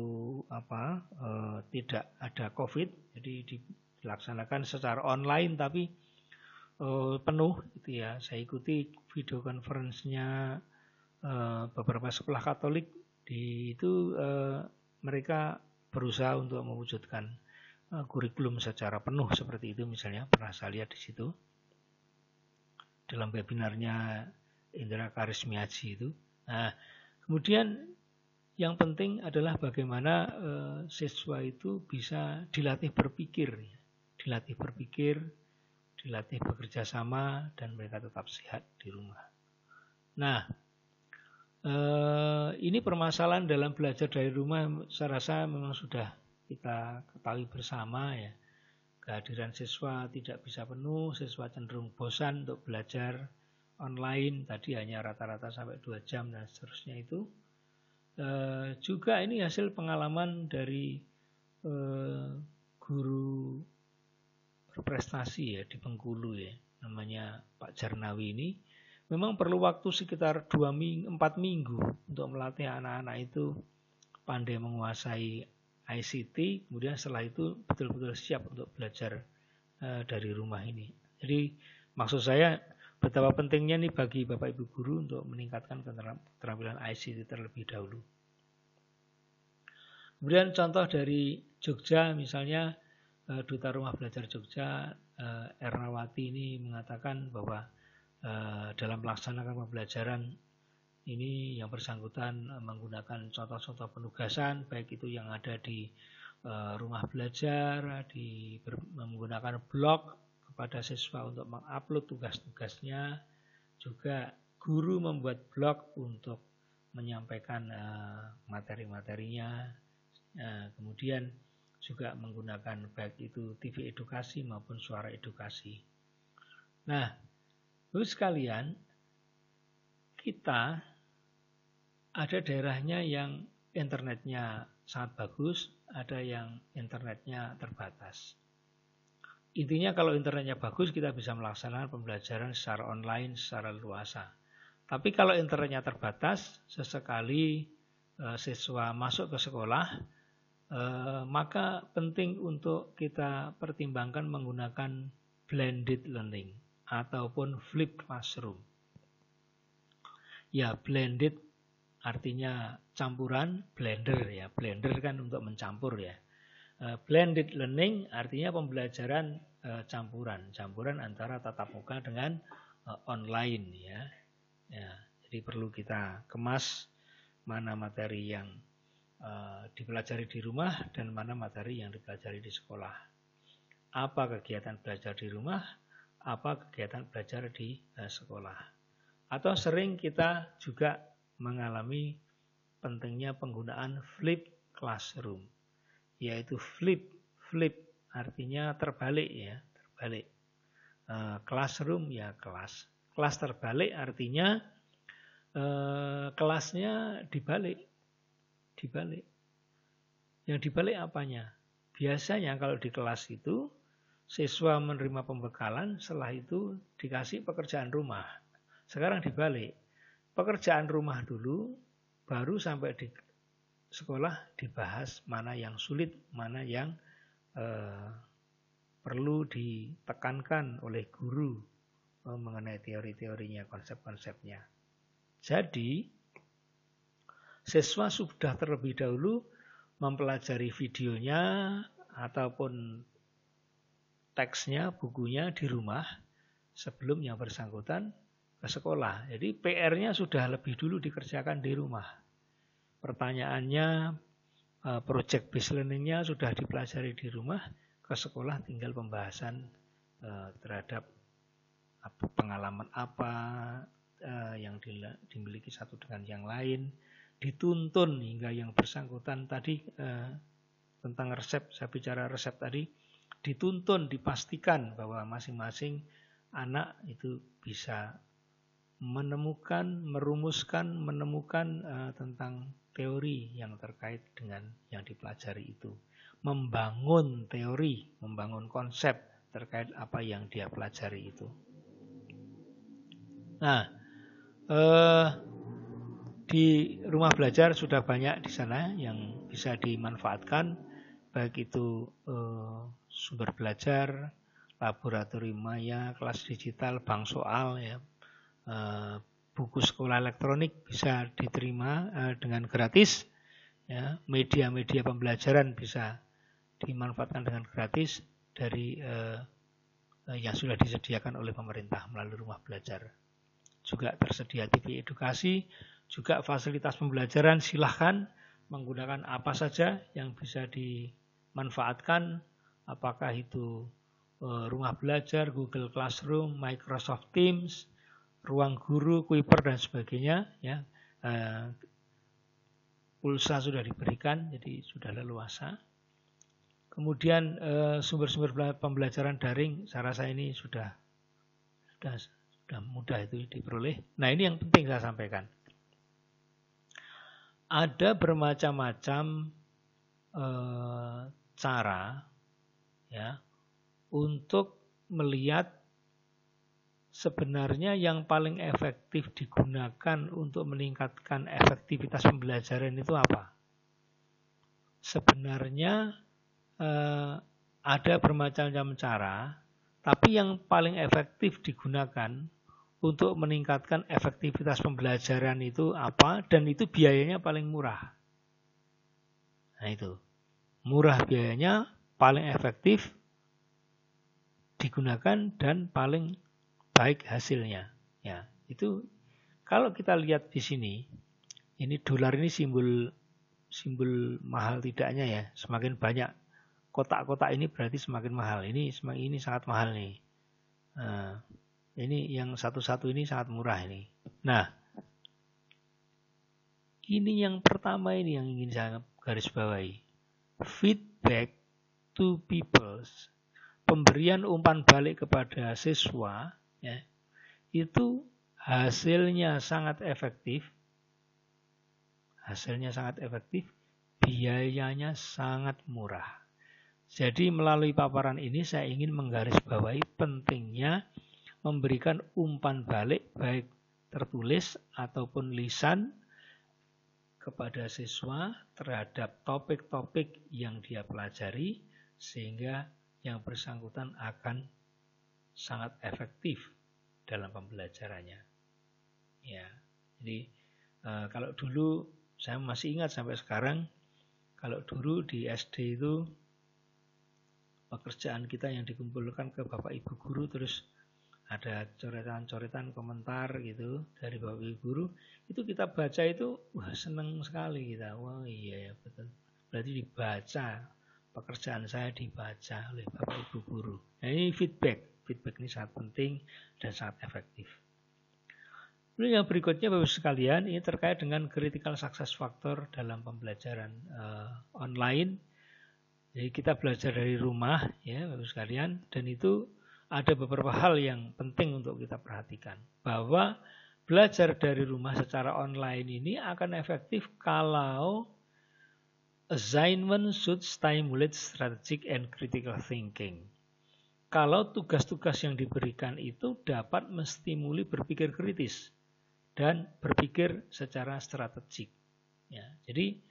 Speaker 1: tidak ada COVID, jadi dilaksanakan secara online tapi penuh itu ya. Saya ikuti video conference-nya beberapa sekolah Katolik itu mereka berusaha untuk mewujudkan kurikulum secara penuh seperti itu, misalnya pernah saya lihat di situ dalam webinarnya Indra Karismiaji itu. Nah, kemudian yang penting adalah bagaimana siswa itu bisa dilatih berpikir, dilatih bekerja sama, dan mereka tetap sehat di rumah. Nah, ini permasalahan dalam belajar dari rumah, saya rasa memang sudah kita ketahui bersama ya. Kehadiran siswa tidak bisa penuh, siswa cenderung bosan untuk belajar online, tadi hanya rata-rata sampai 2 jam dan seterusnya itu. Juga ini hasil pengalaman dari guru berprestasi ya di Bengkulu ya, namanya Pak Jarnawi ini. Memang perlu waktu sekitar 4 minggu untuk melatih anak-anak itu pandai menguasai ICT, kemudian setelah itu betul-betul siap untuk belajar dari rumah ini. Jadi maksud saya betapa pentingnya nih bagi Bapak Ibu guru untuk meningkatkan keterampilan ICT terlebih dahulu. Kemudian contoh dari Jogja, misalnya Duta Rumah Belajar Jogja, Ernawati ini mengatakan bahwa dalam melaksanakan pembelajaran ini yang bersangkutan menggunakan contoh-contoh penugasan, baik itu yang ada di rumah belajar, menggunakan blog kepada siswa untuk mengupload tugas-tugasnya, juga guru membuat blog untuk menyampaikan materi-materinya, kemudian juga menggunakan baik itu TV edukasi maupun suara edukasi. Nah, Bapak sekalian, kita ada daerahnya yang internetnya sangat bagus, ada yang internetnya terbatas. Intinya kalau internetnya bagus, kita bisa melaksanakan pembelajaran secara online, secara luasa. Tapi kalau internetnya terbatas, sesekali siswa masuk ke sekolah, maka penting untuk kita pertimbangkan menggunakan blended learning ataupun flipped classroom. Ya, blended artinya campuran, blender ya. Blender kan untuk mencampur ya. Blended learning artinya pembelajaran campuran antara tatap muka dengan online ya. Jadi perlu kita kemas mana materi yang dipelajari di rumah dan mana materi yang dipelajari di sekolah. Apa kegiatan belajar di rumah, apa kegiatan belajar di sekolah. Atau sering kita juga mengalami pentingnya penggunaan flipped classroom. Yaitu flip artinya terbalik ya, terbalik. Classroom ya kelas. Kelas terbalik artinya kelasnya dibalik. Yang dibalik apanya? Biasanya kalau di kelas itu siswa menerima pembekalan, setelah itu dikasih pekerjaan rumah. Sekarang dibalik. Pekerjaan rumah dulu, baru sampai di sekolah dibahas mana yang sulit, mana yang perlu ditekankan oleh guru mengenai teori-teorinya, konsep-konsepnya. Jadi, siswa sudah terlebih dahulu mempelajari videonya ataupun teksnya, bukunya di rumah sebelum yang bersangkutan ke sekolah. Jadi PR-nya sudah lebih dulu dikerjakan di rumah. Pertanyaannya, project based learning-nya sudah dipelajari di rumah, ke sekolah tinggal pembahasan terhadap pengalaman apa yang dimiliki satu dengan yang lain, dituntun hingga yang bersangkutan tadi tentang resep, saya bicara resep tadi, dituntun, dipastikan bahwa masing-masing anak itu bisa merumuskan tentang teori yang terkait dengan yang dipelajari itu. Membangun teori, membangun konsep terkait apa yang dia pelajari itu. Nah, di rumah belajar sudah banyak di sana yang bisa dimanfaatkan, baik itu sumber belajar, laboratorium maya, kelas digital, bank soal, ya, buku sekolah elektronik bisa diterima dengan gratis, ya, media-media pembelajaran bisa dimanfaatkan dengan gratis dari yang sudah disediakan oleh pemerintah melalui rumah belajar. Juga tersedia TV edukasi, juga fasilitas pembelajaran silahkan menggunakan apa saja yang bisa dimanfaatkan, apakah itu rumah belajar, Google Classroom, Microsoft Teams, ruang guru, Kuiper dan sebagainya, ya. Pulsa sudah diberikan, jadi sudah leluasa. Kemudian sumber-sumber pembelajaran daring, saya rasa ini sudah mudah itu diperoleh. Nah, ini yang penting saya sampaikan. Ada bermacam-macam cara, ya, untuk melihat sebenarnya yang paling efektif digunakan untuk meningkatkan efektivitas pembelajaran itu apa? Sebenarnya ada bermacam-macam cara, tapi yang paling efektif digunakan untuk meningkatkan efektivitas pembelajaran itu apa, dan itu biayanya paling murah. Nah itu, murah biayanya, paling efektif digunakan, dan paling baik hasilnya. Ya, itu kalau kita lihat di sini, ini dolar ini simbol mahal tidaknya ya. Semakin banyak kotak-kotak ini berarti semakin mahal. Ini sangat mahal nih. Nah, ini yang satu-satu ini sangat murah ini. Nah, ini yang pertama ini yang ingin saya garis bawahi. Feedback to peoples. Pemberian umpan balik kepada siswa ya, itu hasilnya sangat efektif. Biayanya sangat murah. Jadi melalui paparan ini saya ingin menggarisbawahi pentingnya memberikan umpan balik baik tertulis ataupun lisan kepada siswa terhadap topik-topik yang dia pelajari sehingga yang bersangkutan akan sangat efektif dalam pembelajarannya. Ya, jadi kalau dulu saya masih ingat sampai sekarang, kalau dulu di SD itu pekerjaan kita yang dikumpulkan ke Bapak Ibu guru, terus ada coretan-coretan komentar gitu dari Bapak Ibu guru, itu kita baca itu wah senang sekali kita. Wah iya ya betul. Berarti dibaca, pekerjaan saya dibaca oleh Bapak Ibu guru. Nah, ini feedback ini sangat penting dan sangat efektif. Lalu yang berikutnya Bapak Ibu sekalian, ini terkait dengan critical success factor dalam pembelajaran online. Jadi kita belajar dari rumah ya Bapak Ibu sekalian, dan itu ada beberapa hal yang penting untuk kita perhatikan. Bahwa belajar dari rumah secara online ini akan efektif kalau assignment should stimulate strategic and critical thinking. Kalau tugas-tugas yang diberikan itu dapat menstimuli berpikir kritis dan berpikir secara strategik. Ya, jadi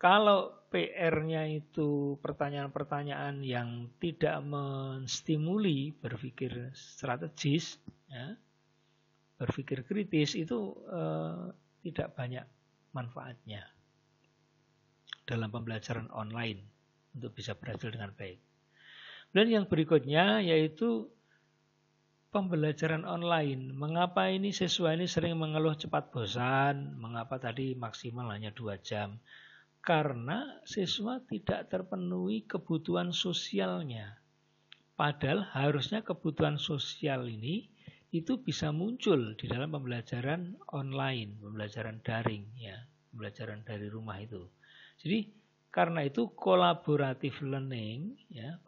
Speaker 1: kalau PR-nya itu pertanyaan-pertanyaan yang tidak menstimuli berpikir strategis, ya, berpikir kritis, itu tidak banyak manfaatnya dalam pembelajaran online untuk bisa berhasil dengan baik. Dan yang berikutnya yaitu pembelajaran online. Mengapa ini siswa ini sering mengeluh cepat bosan? Mengapa tadi maksimal hanya 2 jam? Karena siswa tidak terpenuhi kebutuhan sosialnya. Padahal harusnya kebutuhan sosial ini itu bisa muncul di dalam pembelajaran online, pembelajaran daring, ya, pembelajaran dari rumah itu. Jadi karena itu collaborative learning, ya,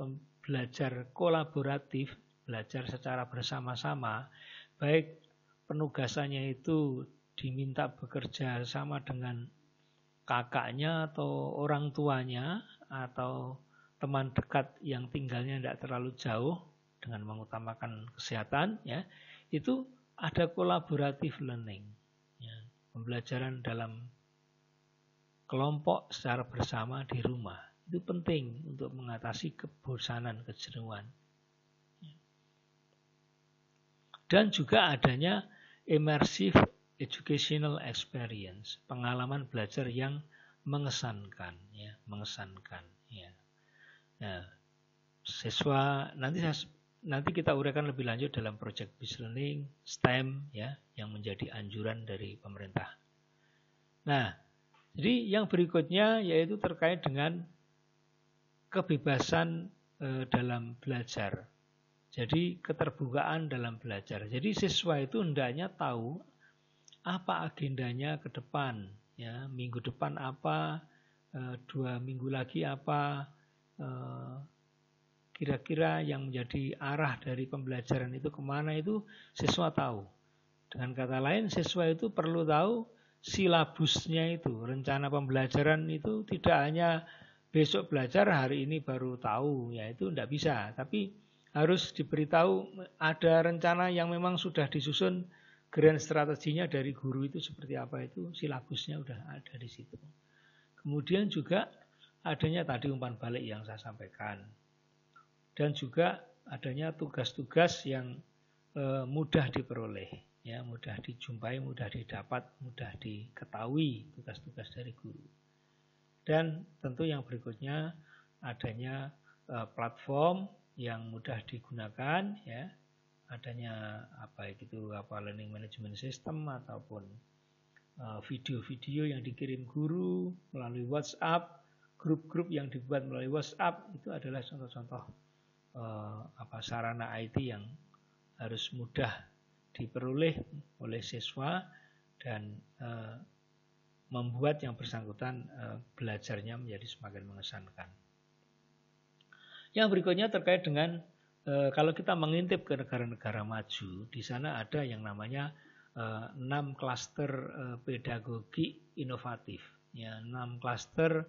Speaker 1: belajar kolaboratif, belajar secara bersama-sama, baik penugasannya itu diminta bekerja sama dengan kakaknya atau orang tuanya atau teman dekat yang tinggalnya tidak terlalu jauh dengan mengutamakan kesehatan, ya, itu ada collaborative learning, ya, pembelajaran dalam kelompok secara bersama di rumah. Itu penting untuk mengatasi kebosanan, kejenuhan. Dan juga adanya immersive educational experience, pengalaman belajar yang mengesankan, ya, mengesankan, ya. Nah, siswa nanti kita uraikan lebih lanjut dalam project based learning, STEM, ya, yang menjadi anjuran dari pemerintah. Nah, jadi yang berikutnya yaitu terkait dengan kebebasan dalam belajar. Jadi keterbukaan dalam belajar. Jadi siswa itu hendaknya tahu apa agendanya ke depan, ya, minggu depan apa, 2 minggu lagi apa, kira-kira yang menjadi arah dari pembelajaran itu kemana, itu siswa tahu. Dengan kata lain, siswa itu perlu tahu silabusnya itu, rencana pembelajaran itu tidak hanya besok belajar, hari ini baru tahu, ya itu tidak bisa. Tapi harus diberitahu ada rencana yang memang sudah disusun, grand strateginya dari guru itu seperti apa, itu silabusnya udah ada di situ. Kemudian juga adanya tadi umpan balik yang saya sampaikan. Dan juga adanya tugas-tugas yang mudah diperoleh. ya, mudah dijumpai, mudah didapat, mudah diketahui tugas-tugas dari guru. Dan tentu yang berikutnya adanya platform yang mudah digunakan, ya, adanya learning management system ataupun video-video yang dikirim guru melalui WhatsApp, grup-grup yang dibuat melalui WhatsApp, itu adalah contoh-contoh sarana IT yang harus mudah diperoleh oleh siswa dan membuat yang bersangkutan belajarnya menjadi semakin mengesankan. Yang berikutnya terkait dengan kalau kita mengintip ke negara-negara maju, di sana ada yang namanya 6 klaster pedagogi inovatif, ya, 6 klaster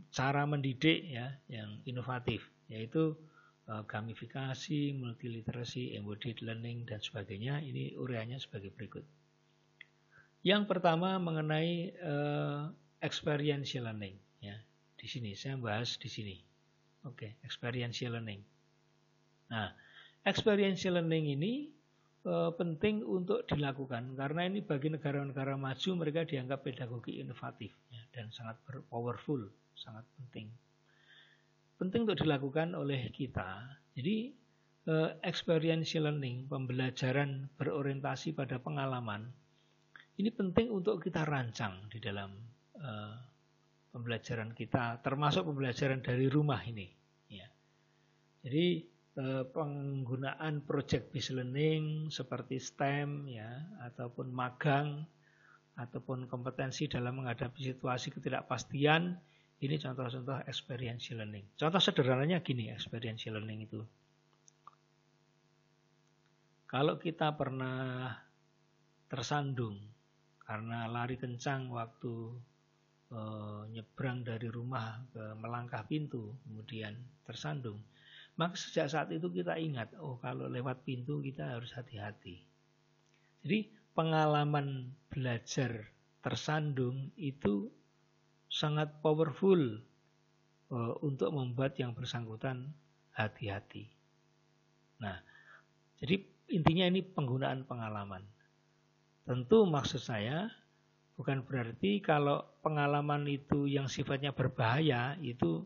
Speaker 1: cara mendidik, ya, yang inovatif, yaitu gamifikasi, multiliterasi, embodied learning, dan sebagainya. Ini ureanya sebagai berikut. Yang pertama mengenai experiential learning, ya. Di sini saya bahas di sini. Oke, experiential learning. Nah, experiential learning ini penting untuk dilakukan karena ini bagi negara-negara maju mereka dianggap pedagogi inovatif, ya, dan sangat powerful, sangat penting. Penting untuk dilakukan oleh kita. Jadi experiential learning, pembelajaran berorientasi pada pengalaman, ini penting untuk kita rancang di dalam pembelajaran kita, termasuk pembelajaran dari rumah ini, ya. Jadi penggunaan project based learning seperti STEM, ya, ataupun magang, ataupun kompetensi dalam menghadapi situasi ketidakpastian, ini contoh-contoh experiential learning. Contoh sederhananya gini, experiential learning itu. Kalau kita pernah tersandung karena lari kencang waktu nyebrang dari rumah ke melangkah pintu, kemudian tersandung, maka sejak saat itu kita ingat, kalau lewat pintu kita harus hati-hati. Jadi pengalaman belajar tersandung itu sangat powerful untuk membuat yang bersangkutan hati-hati. Nah, jadi intinya ini penggunaan pengalaman. Tentu maksud saya bukan berarti kalau pengalaman itu yang sifatnya berbahaya itu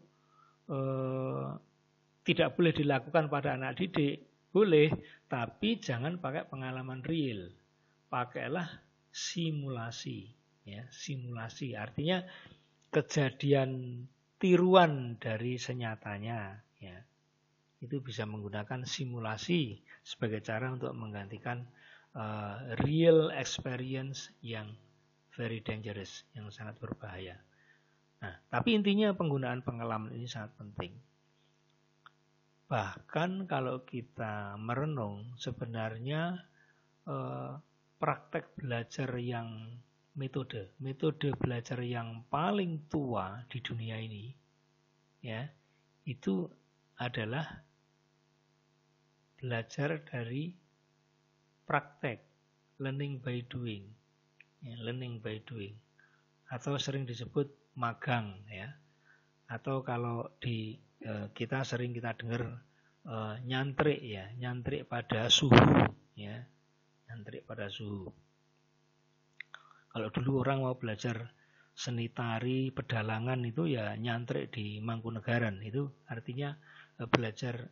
Speaker 1: tidak boleh dilakukan pada anak didik. Boleh, tapi jangan pakai pengalaman real. Pakailah simulasi, ya, simulasi. Artinya kejadian tiruan dari senyatanya, ya. Itu bisa menggunakan simulasi sebagai cara untuk menggantikan real experience yang very dangerous, yang sangat berbahaya. Nah, tapi intinya penggunaan pengalaman ini sangat penting. Bahkan kalau kita merenung, sebenarnya praktek belajar yang metode belajar yang paling tua di dunia ini, ya, itu adalah belajar dari praktek, learning by doing, ya, learning by doing, atau sering disebut magang, ya, atau kalau di kita sering kita dengar nyantrik, ya, nyantrik pada suhu, ya, nyantrik pada suhu. Kalau dulu orang mau belajar seni tari pedalangan itu ya nyantrik di Mangkunegaran, itu artinya belajar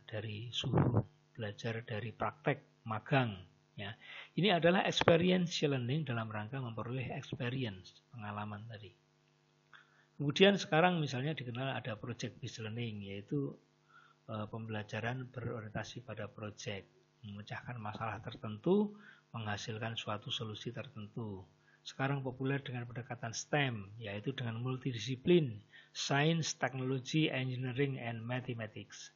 Speaker 1: dari suhu, belajar dari praktek, magang, ya. Ini adalah experiential learning dalam rangka memperoleh experience, pengalaman tadi. Kemudian sekarang misalnya dikenal ada project based learning, yaitu pembelajaran berorientasi pada project, memecahkan masalah tertentu, menghasilkan suatu solusi tertentu. Sekarang populer dengan pendekatan STEM, yaitu dengan multidisiplin, Science, Technology, Engineering, and Mathematics.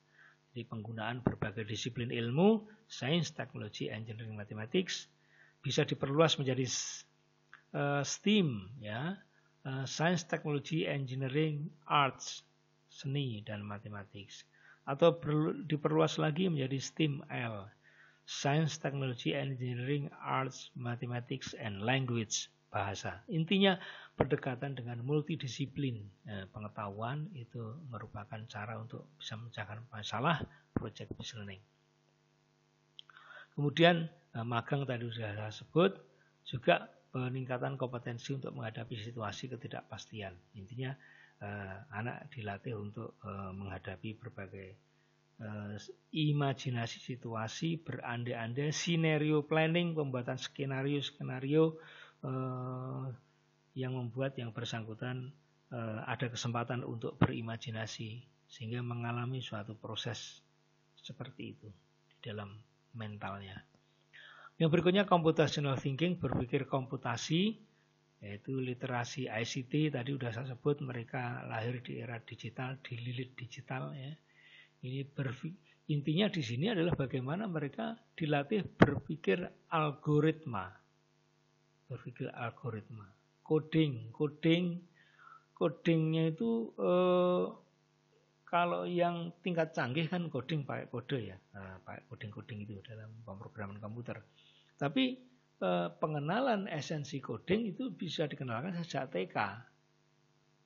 Speaker 1: Jadi penggunaan berbagai disiplin ilmu, Science, Technology, Engineering, Mathematics, bisa diperluas menjadi STEAM, ya, Science, Technology, Engineering, Arts, seni dan mathematics. Atau diperluas lagi menjadi STEAM-L, Science, Technology, Engineering, Arts, Mathematics, and Language, bahasa. Intinya pendekatan dengan multidisiplin pengetahuan itu merupakan cara untuk bisa memecahkan masalah project based learning. Kemudian magang tadi sudah saya sebut, juga peningkatan kompetensi untuk menghadapi situasi ketidakpastian. Intinya anak dilatih untuk menghadapi berbagai imajinasi situasi, berandai-andai, scenario planning, pembuatan skenario-skenario yang membuat yang bersangkutan ada kesempatan untuk berimajinasi sehingga mengalami suatu proses seperti itu di dalam mentalnya. Yang berikutnya computational thinking, berpikir komputasi, yaitu literasi ICT. Tadi sudah saya sebut mereka lahir di era digital, dililit digital ya. Ini intinya di sini adalah bagaimana mereka dilatih berpikir algoritma. Berpikir algoritma. Codingnya itu kalau yang tingkat canggih kan coding pakai kode ya, pakai coding itu dalam pemrograman komputer. Tapi pengenalan esensi coding itu bisa dikenalkan sejak TK,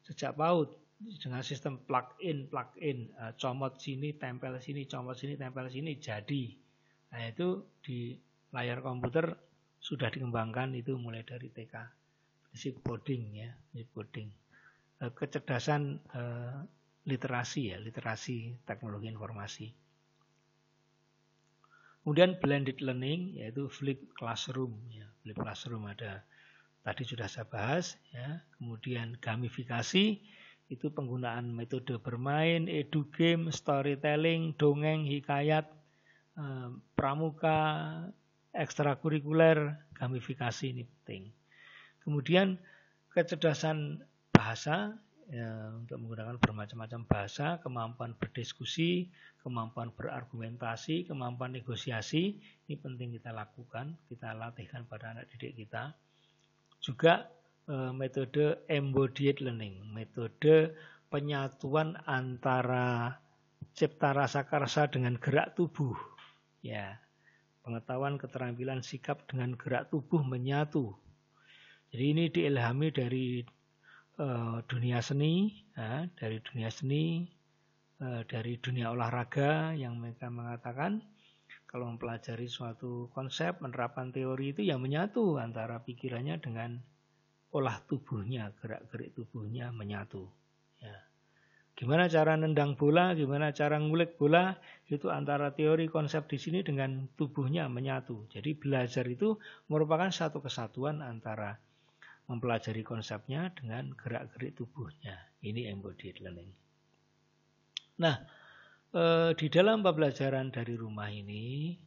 Speaker 1: sejak PAUD dengan sistem plug-in, comot sini, tempel sini, comot sini, tempel sini, jadi. Nah itu di layar komputer sudah dikembangkan itu mulai dari TK. Prinsip coding ya, prinsip coding. Kecerdasan literasi teknologi informasi. Kemudian blended learning yaitu flipped classroom ya. Flipped classroom ada tadi sudah saya bahas ya. Kemudian gamifikasi itu penggunaan metode bermain, edu game, storytelling, dongeng, hikayat, pramuka, ekstrakurikuler, gamifikasi ini penting. Kemudian kecerdasan bahasa ya, untuk menggunakan bermacam-macam bahasa, kemampuan berdiskusi, kemampuan berargumentasi, kemampuan negosiasi, ini penting kita lakukan, kita latihkan pada anak didik kita. Juga metode embodied learning, metode penyatuan antara cipta rasa karsa dengan gerak tubuh. Ya, pengetahuan keterampilan sikap dengan gerak tubuh menyatu. Jadi ini diilhami dari dunia seni, dari dunia olahraga yang mereka mengatakan kalau mempelajari suatu konsep, menerapkan teori itu ya menyatu antara pikirannya dengan olah tubuhnya, gerak-gerik tubuhnya menyatu. Ya. Gimana cara nendang bola, gimana cara ngulik bola, itu antara teori konsep di sini dengan tubuhnya menyatu. Jadi belajar itu merupakan satu kesatuan antara mempelajari konsepnya dengan gerak-gerik tubuhnya. Ini embodied learning. Nah, di dalam pembelajaran dari rumah ini,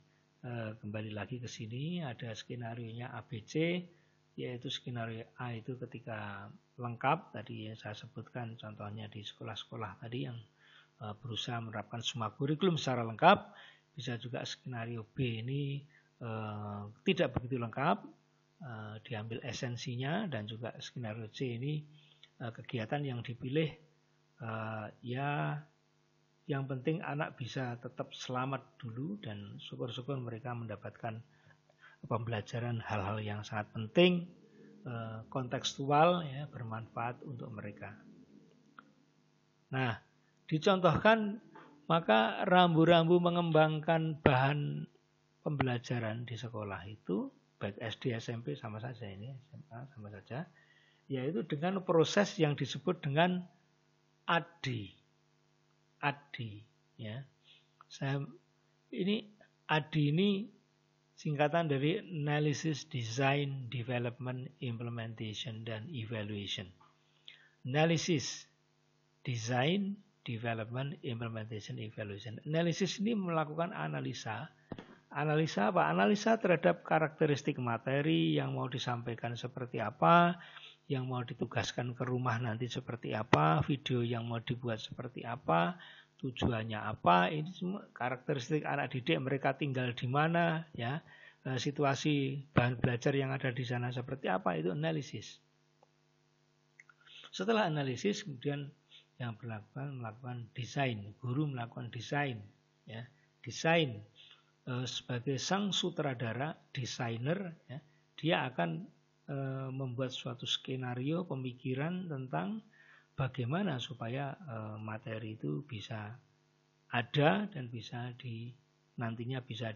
Speaker 1: kembali lagi ke sini, ada skenario-nya ABC, yaitu skenario A itu ketika lengkap, tadi yang saya sebutkan contohnya di sekolah-sekolah tadi yang berusaha menerapkan semua kurikulum secara lengkap. Bisa juga skenario B ini tidak begitu lengkap, diambil esensinya, dan juga skenario C ini kegiatan yang dipilih ya yang penting anak bisa tetap selamat dulu dan syukur-syukur mereka mendapatkan pembelajaran hal-hal yang sangat penting, kontekstual ya, bermanfaat untuk mereka. Nah, dicontohkan maka rambu-rambu mengembangkan bahan pembelajaran di sekolah itu baik SD, SMP sama saja ini, SMA sama saja, yaitu dengan proses yang disebut dengan ADI ya. ADI ini singkatan dari Analysis, Design, Development, Implementation, dan Evaluation. Analysis, Design, Development, Implementation, Evaluation. Analysis ini melakukan analisa. Analisa apa? Analisa terhadap karakteristik materi yang mau disampaikan seperti apa, yang mau ditugaskan ke rumah nanti seperti apa, video yang mau dibuat seperti apa, tujuannya apa, ini semua karakteristik anak didik, mereka tinggal di mana, ya, situasi bahan belajar yang ada di sana seperti apa, itu analisis. Setelah analisis, kemudian yang melakukan desain, guru melakukan desain, ya, desain sebagai sang sutradara, desainer, ya, dia akan membuat suatu skenario pemikiran tentang bagaimana supaya materi itu bisa ada dan bisa nantinya bisa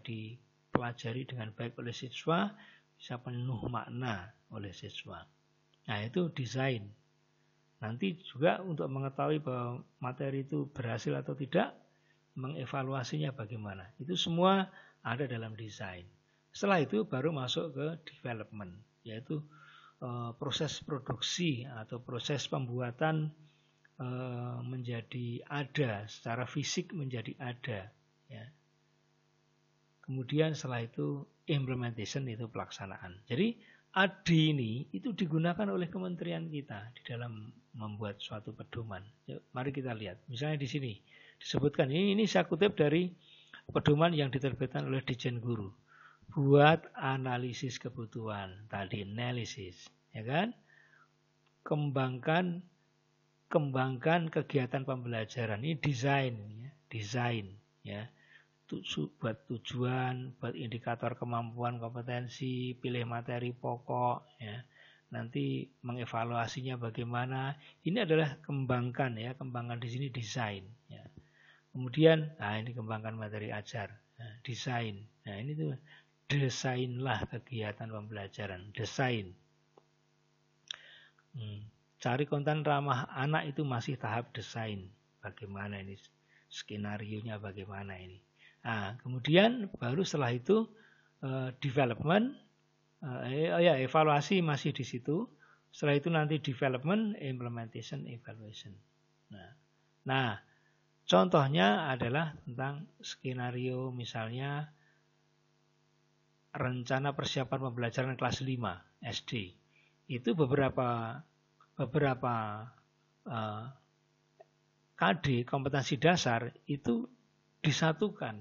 Speaker 1: dipelajari dengan baik oleh siswa, bisa penuh makna oleh siswa. Nah, itu desain. Nanti juga untuk mengetahui bahwa materi itu berhasil atau tidak, mengevaluasinya bagaimana. Itu semua ada dalam desain. Setelah itu baru masuk ke development, yaitu proses produksi atau proses pembuatan menjadi ada, secara fisik menjadi ada. Ya. Kemudian setelah itu implementation, itu pelaksanaan. Jadi AD ini itu digunakan oleh kementerian kita di dalam membuat suatu pedoman. Yuk, mari kita lihat. Misalnya di sini disebutkan, ini saya kutip dari pedoman yang diterbitkan oleh Ditjen Guru. Buat analisis kebutuhan, tadi analisis, ya kan? Kembangkan kegiatan pembelajaran, ini desain, ya. Buat tujuan, buat indikator kemampuan, kompetensi, pilih materi pokok, ya. Nanti mengevaluasinya bagaimana. Ini adalah kembangkan, ya. Kembangkan di sini desain, ya. Kemudian, ini kembangkan materi ajar, desain. Nah, ini tuh desainlah kegiatan pembelajaran, desain. Cari konten ramah anak itu masih tahap desain. Bagaimana ini skenarionya, bagaimana ini. Nah, kemudian baru setelah itu development, evaluasi masih di situ. Setelah itu nanti development, implementation, evaluation. Nah, contohnya adalah tentang skenario, misalnya rencana persiapan pembelajaran kelas 5 SD. Itu beberapa KD, kompetensi dasar, itu disatukan.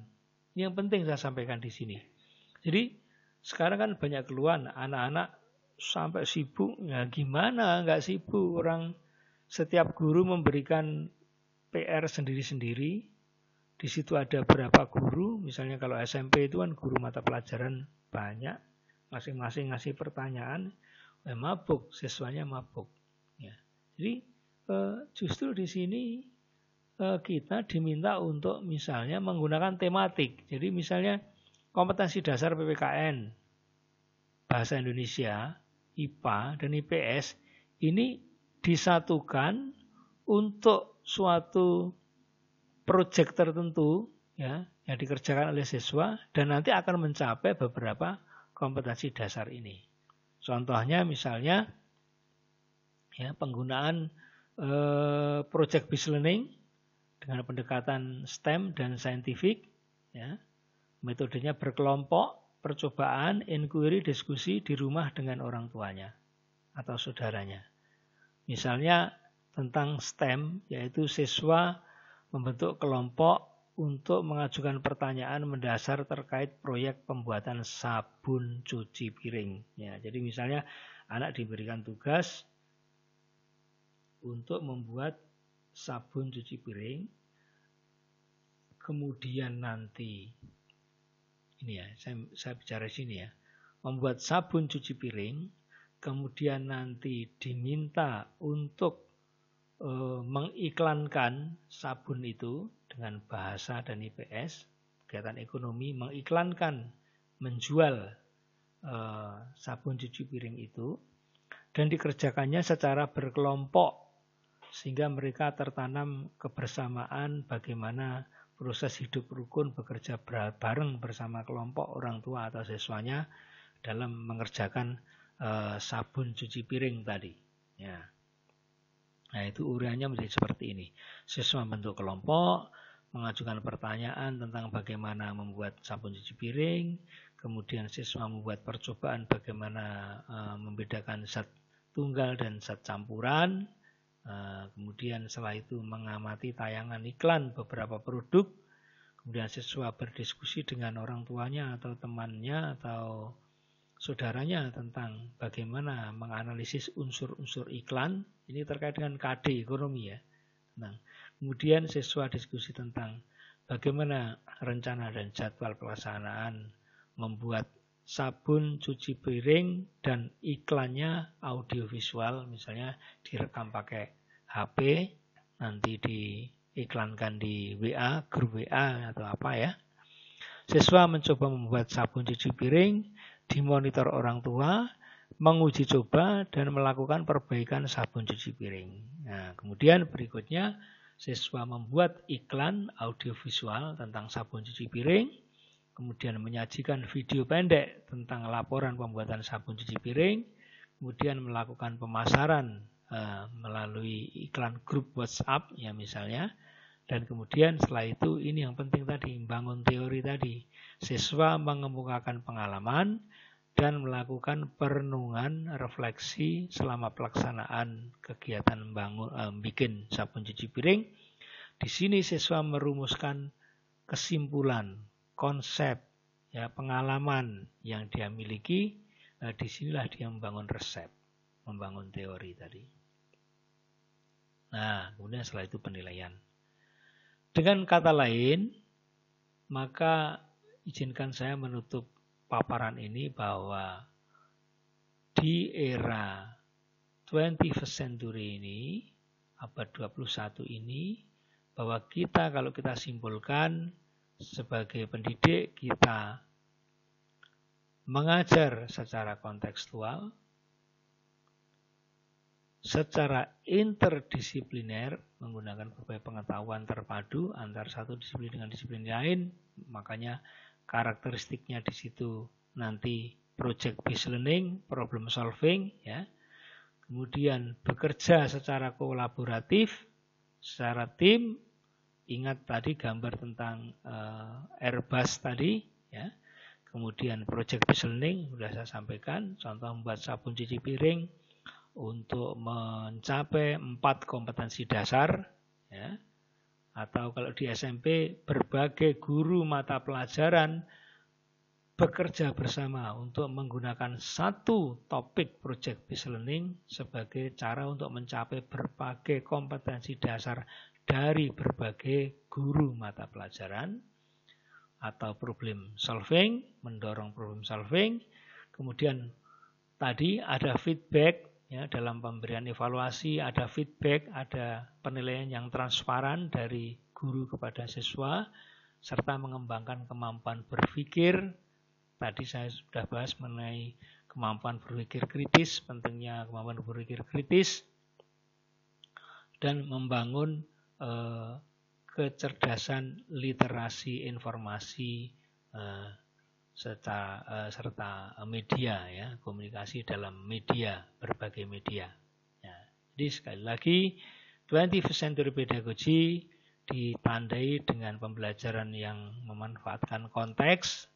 Speaker 1: Yang penting saya sampaikan di sini. Jadi sekarang kan banyak keluhan anak-anak sampai sibuk. Ya gimana nggak sibuk? Orang setiap guru memberikan PR sendiri-sendiri. Di situ ada berapa guru. Misalnya kalau SMP itu kan guru mata pelajaran banyak. Masing-masing ngasih pertanyaan. Mabuk, siswanya mabuk. Ya. Jadi justru di sini kita diminta untuk misalnya menggunakan tematik. Jadi misalnya kompetensi dasar PPKN, bahasa Indonesia, IPA dan IPS ini disatukan untuk suatu proyek tertentu, ya, yang dikerjakan oleh siswa dan nanti akan mencapai beberapa kompetensi dasar ini. Contohnya misalnya ya, penggunaan project based learning dengan pendekatan STEM dan scientific, ya. Metodenya berkelompok, percobaan, inquiry, diskusi di rumah dengan orang tuanya atau saudaranya. Misalnya tentang STEM, yaitu siswa membentuk kelompok untuk mengajukan pertanyaan mendasar terkait proyek pembuatan sabun cuci piring. Ya, jadi misalnya anak diberikan tugas untuk membuat sabun cuci piring, kemudian nanti, ini ya, saya bicara sini ya, membuat sabun cuci piring, kemudian nanti diminta untuk mengiklankan sabun itu dengan bahasa dan IPS, kegiatan ekonomi, mengiklankan, menjual sabun cuci piring itu, dan dikerjakannya secara berkelompok, sehingga mereka tertanam kebersamaan bagaimana proses hidup rukun bekerja bareng bersama kelompok orang tua atau siswanya dalam mengerjakan sabun cuci piring tadi. Ya. Nah, itu uraiannya menjadi seperti ini. Siswa bentuk kelompok, mengajukan pertanyaan tentang bagaimana membuat sabun cuci piring, kemudian siswa membuat percobaan bagaimana membedakan zat tunggal dan zat campuran. Kemudian setelah itu mengamati tayangan iklan beberapa produk. Kemudian siswa berdiskusi dengan orang tuanya atau temannya atau saudaranya tentang bagaimana menganalisis unsur-unsur iklan. Ini terkait dengan KD ekonomi ya. Kemudian siswa diskusi tentang bagaimana rencana dan jadwal pelaksanaan membuat sabun cuci piring dan iklannya audiovisual, misalnya direkam pakai HP, nanti diiklankan di WA, grup WA atau apa ya. Siswa mencoba membuat sabun cuci piring, dimonitor orang tua, menguji coba, dan melakukan perbaikan sabun cuci piring. Nah, kemudian berikutnya siswa membuat iklan audiovisual tentang sabun cuci piring, kemudian menyajikan video pendek tentang laporan pembuatan sabun cuci piring, kemudian melakukan pemasaran melalui iklan grup WhatsApp ya misalnya, dan kemudian setelah itu ini yang penting tadi, membangun teori tadi. Siswa mengemukakan pengalaman dan melakukan perenungan refleksi selama pelaksanaan kegiatan bikin sabun cuci piring. Di sini siswa merumuskan kesimpulan, konsep, ya pengalaman yang dia miliki. Disinilah dia membangun resep, membangun teori tadi. Nah, kemudian setelah itu penilaian. Dengan kata lain, maka izinkan saya menutup paparan ini bahwa di era 21st century ini, abad 21 ini, bahwa kita kalau kita simpulkan sebagai pendidik, kita mengajar secara kontekstual, secara interdisipliner, menggunakan berbagai pengetahuan terpadu antar satu disiplin dengan disiplin lain, makanya karakteristiknya di situ nanti project based learning, problem solving, ya. Kemudian bekerja secara kolaboratif, secara tim. Ingat tadi gambar tentang Airbus tadi, ya. Kemudian project based learning sudah saya sampaikan, contoh membuat sabun cuci piring untuk mencapai 4 kompetensi dasar, ya. Atau kalau di SMP berbagai guru mata pelajaran bekerja bersama untuk menggunakan satu topik project based learning sebagai cara untuk mencapai berbagai kompetensi dasar dari berbagai guru mata pelajaran. Atau problem solving, mendorong problem solving. Kemudian tadi ada feedback, ya, dalam pemberian evaluasi, ada feedback, ada penilaian yang transparan dari guru kepada siswa, serta mengembangkan kemampuan berpikir. Tadi saya sudah bahas mengenai kemampuan berpikir kritis, pentingnya kemampuan berpikir kritis, dan membangun kecerdasan literasi informasi serta media, ya, komunikasi dalam media, berbagai media. Ya, jadi sekali lagi 21st century pedagogy ditandai dengan pembelajaran yang memanfaatkan konteks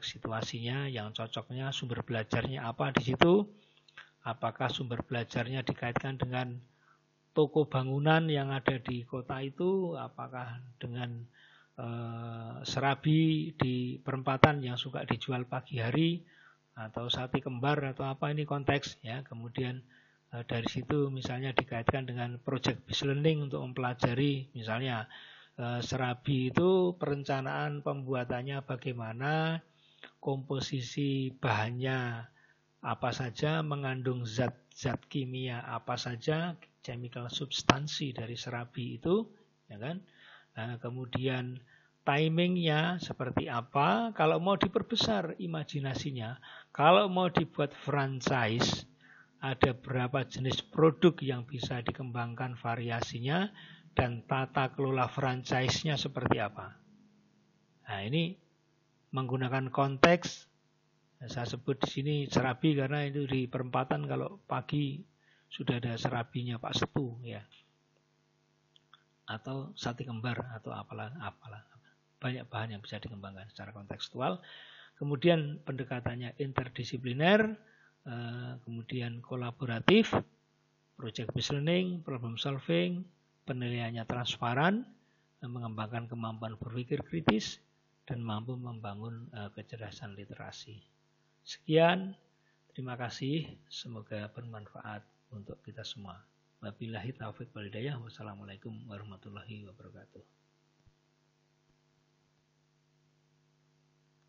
Speaker 1: situasinya, yang cocoknya, sumber belajarnya apa di situ. Apakah sumber belajarnya dikaitkan dengan toko bangunan yang ada di kota itu, apakah dengan serabi di perempatan yang suka dijual pagi hari, atau sate kembar atau apa, ini konteks, ya. Kemudian dari situ misalnya dikaitkan dengan project based learning untuk mempelajari misalnya serabi itu perencanaan pembuatannya bagaimana, komposisi bahannya apa saja, mengandung zat-zat kimia apa saja, chemical substansi dari serabi itu, ya kan? Nah, kemudian timingnya seperti apa, kalau mau diperbesar imajinasinya, kalau mau dibuat franchise, ada berapa jenis produk yang bisa dikembangkan variasinya, dan tata kelola franchise-nya seperti apa. Nah, ini menggunakan konteks. Saya sebut di sini serabi karena itu di perempatan kalau pagi sudah ada serabinya Pak Setu, ya. Atau sate kembar atau apalah. Banyak bahan yang bisa dikembangkan secara kontekstual. Kemudian pendekatannya interdisipliner, kemudian kolaboratif, project based learning, problem solving, penilaiannya transparan, mengembangkan kemampuan berpikir kritis, dan mampu membangun kecerdasan literasi. Sekian, terima kasih, semoga bermanfaat untuk kita semua. Wabillahi taufiq wal hidayah. Wassalamualaikum warahmatullahi wabarakatuh.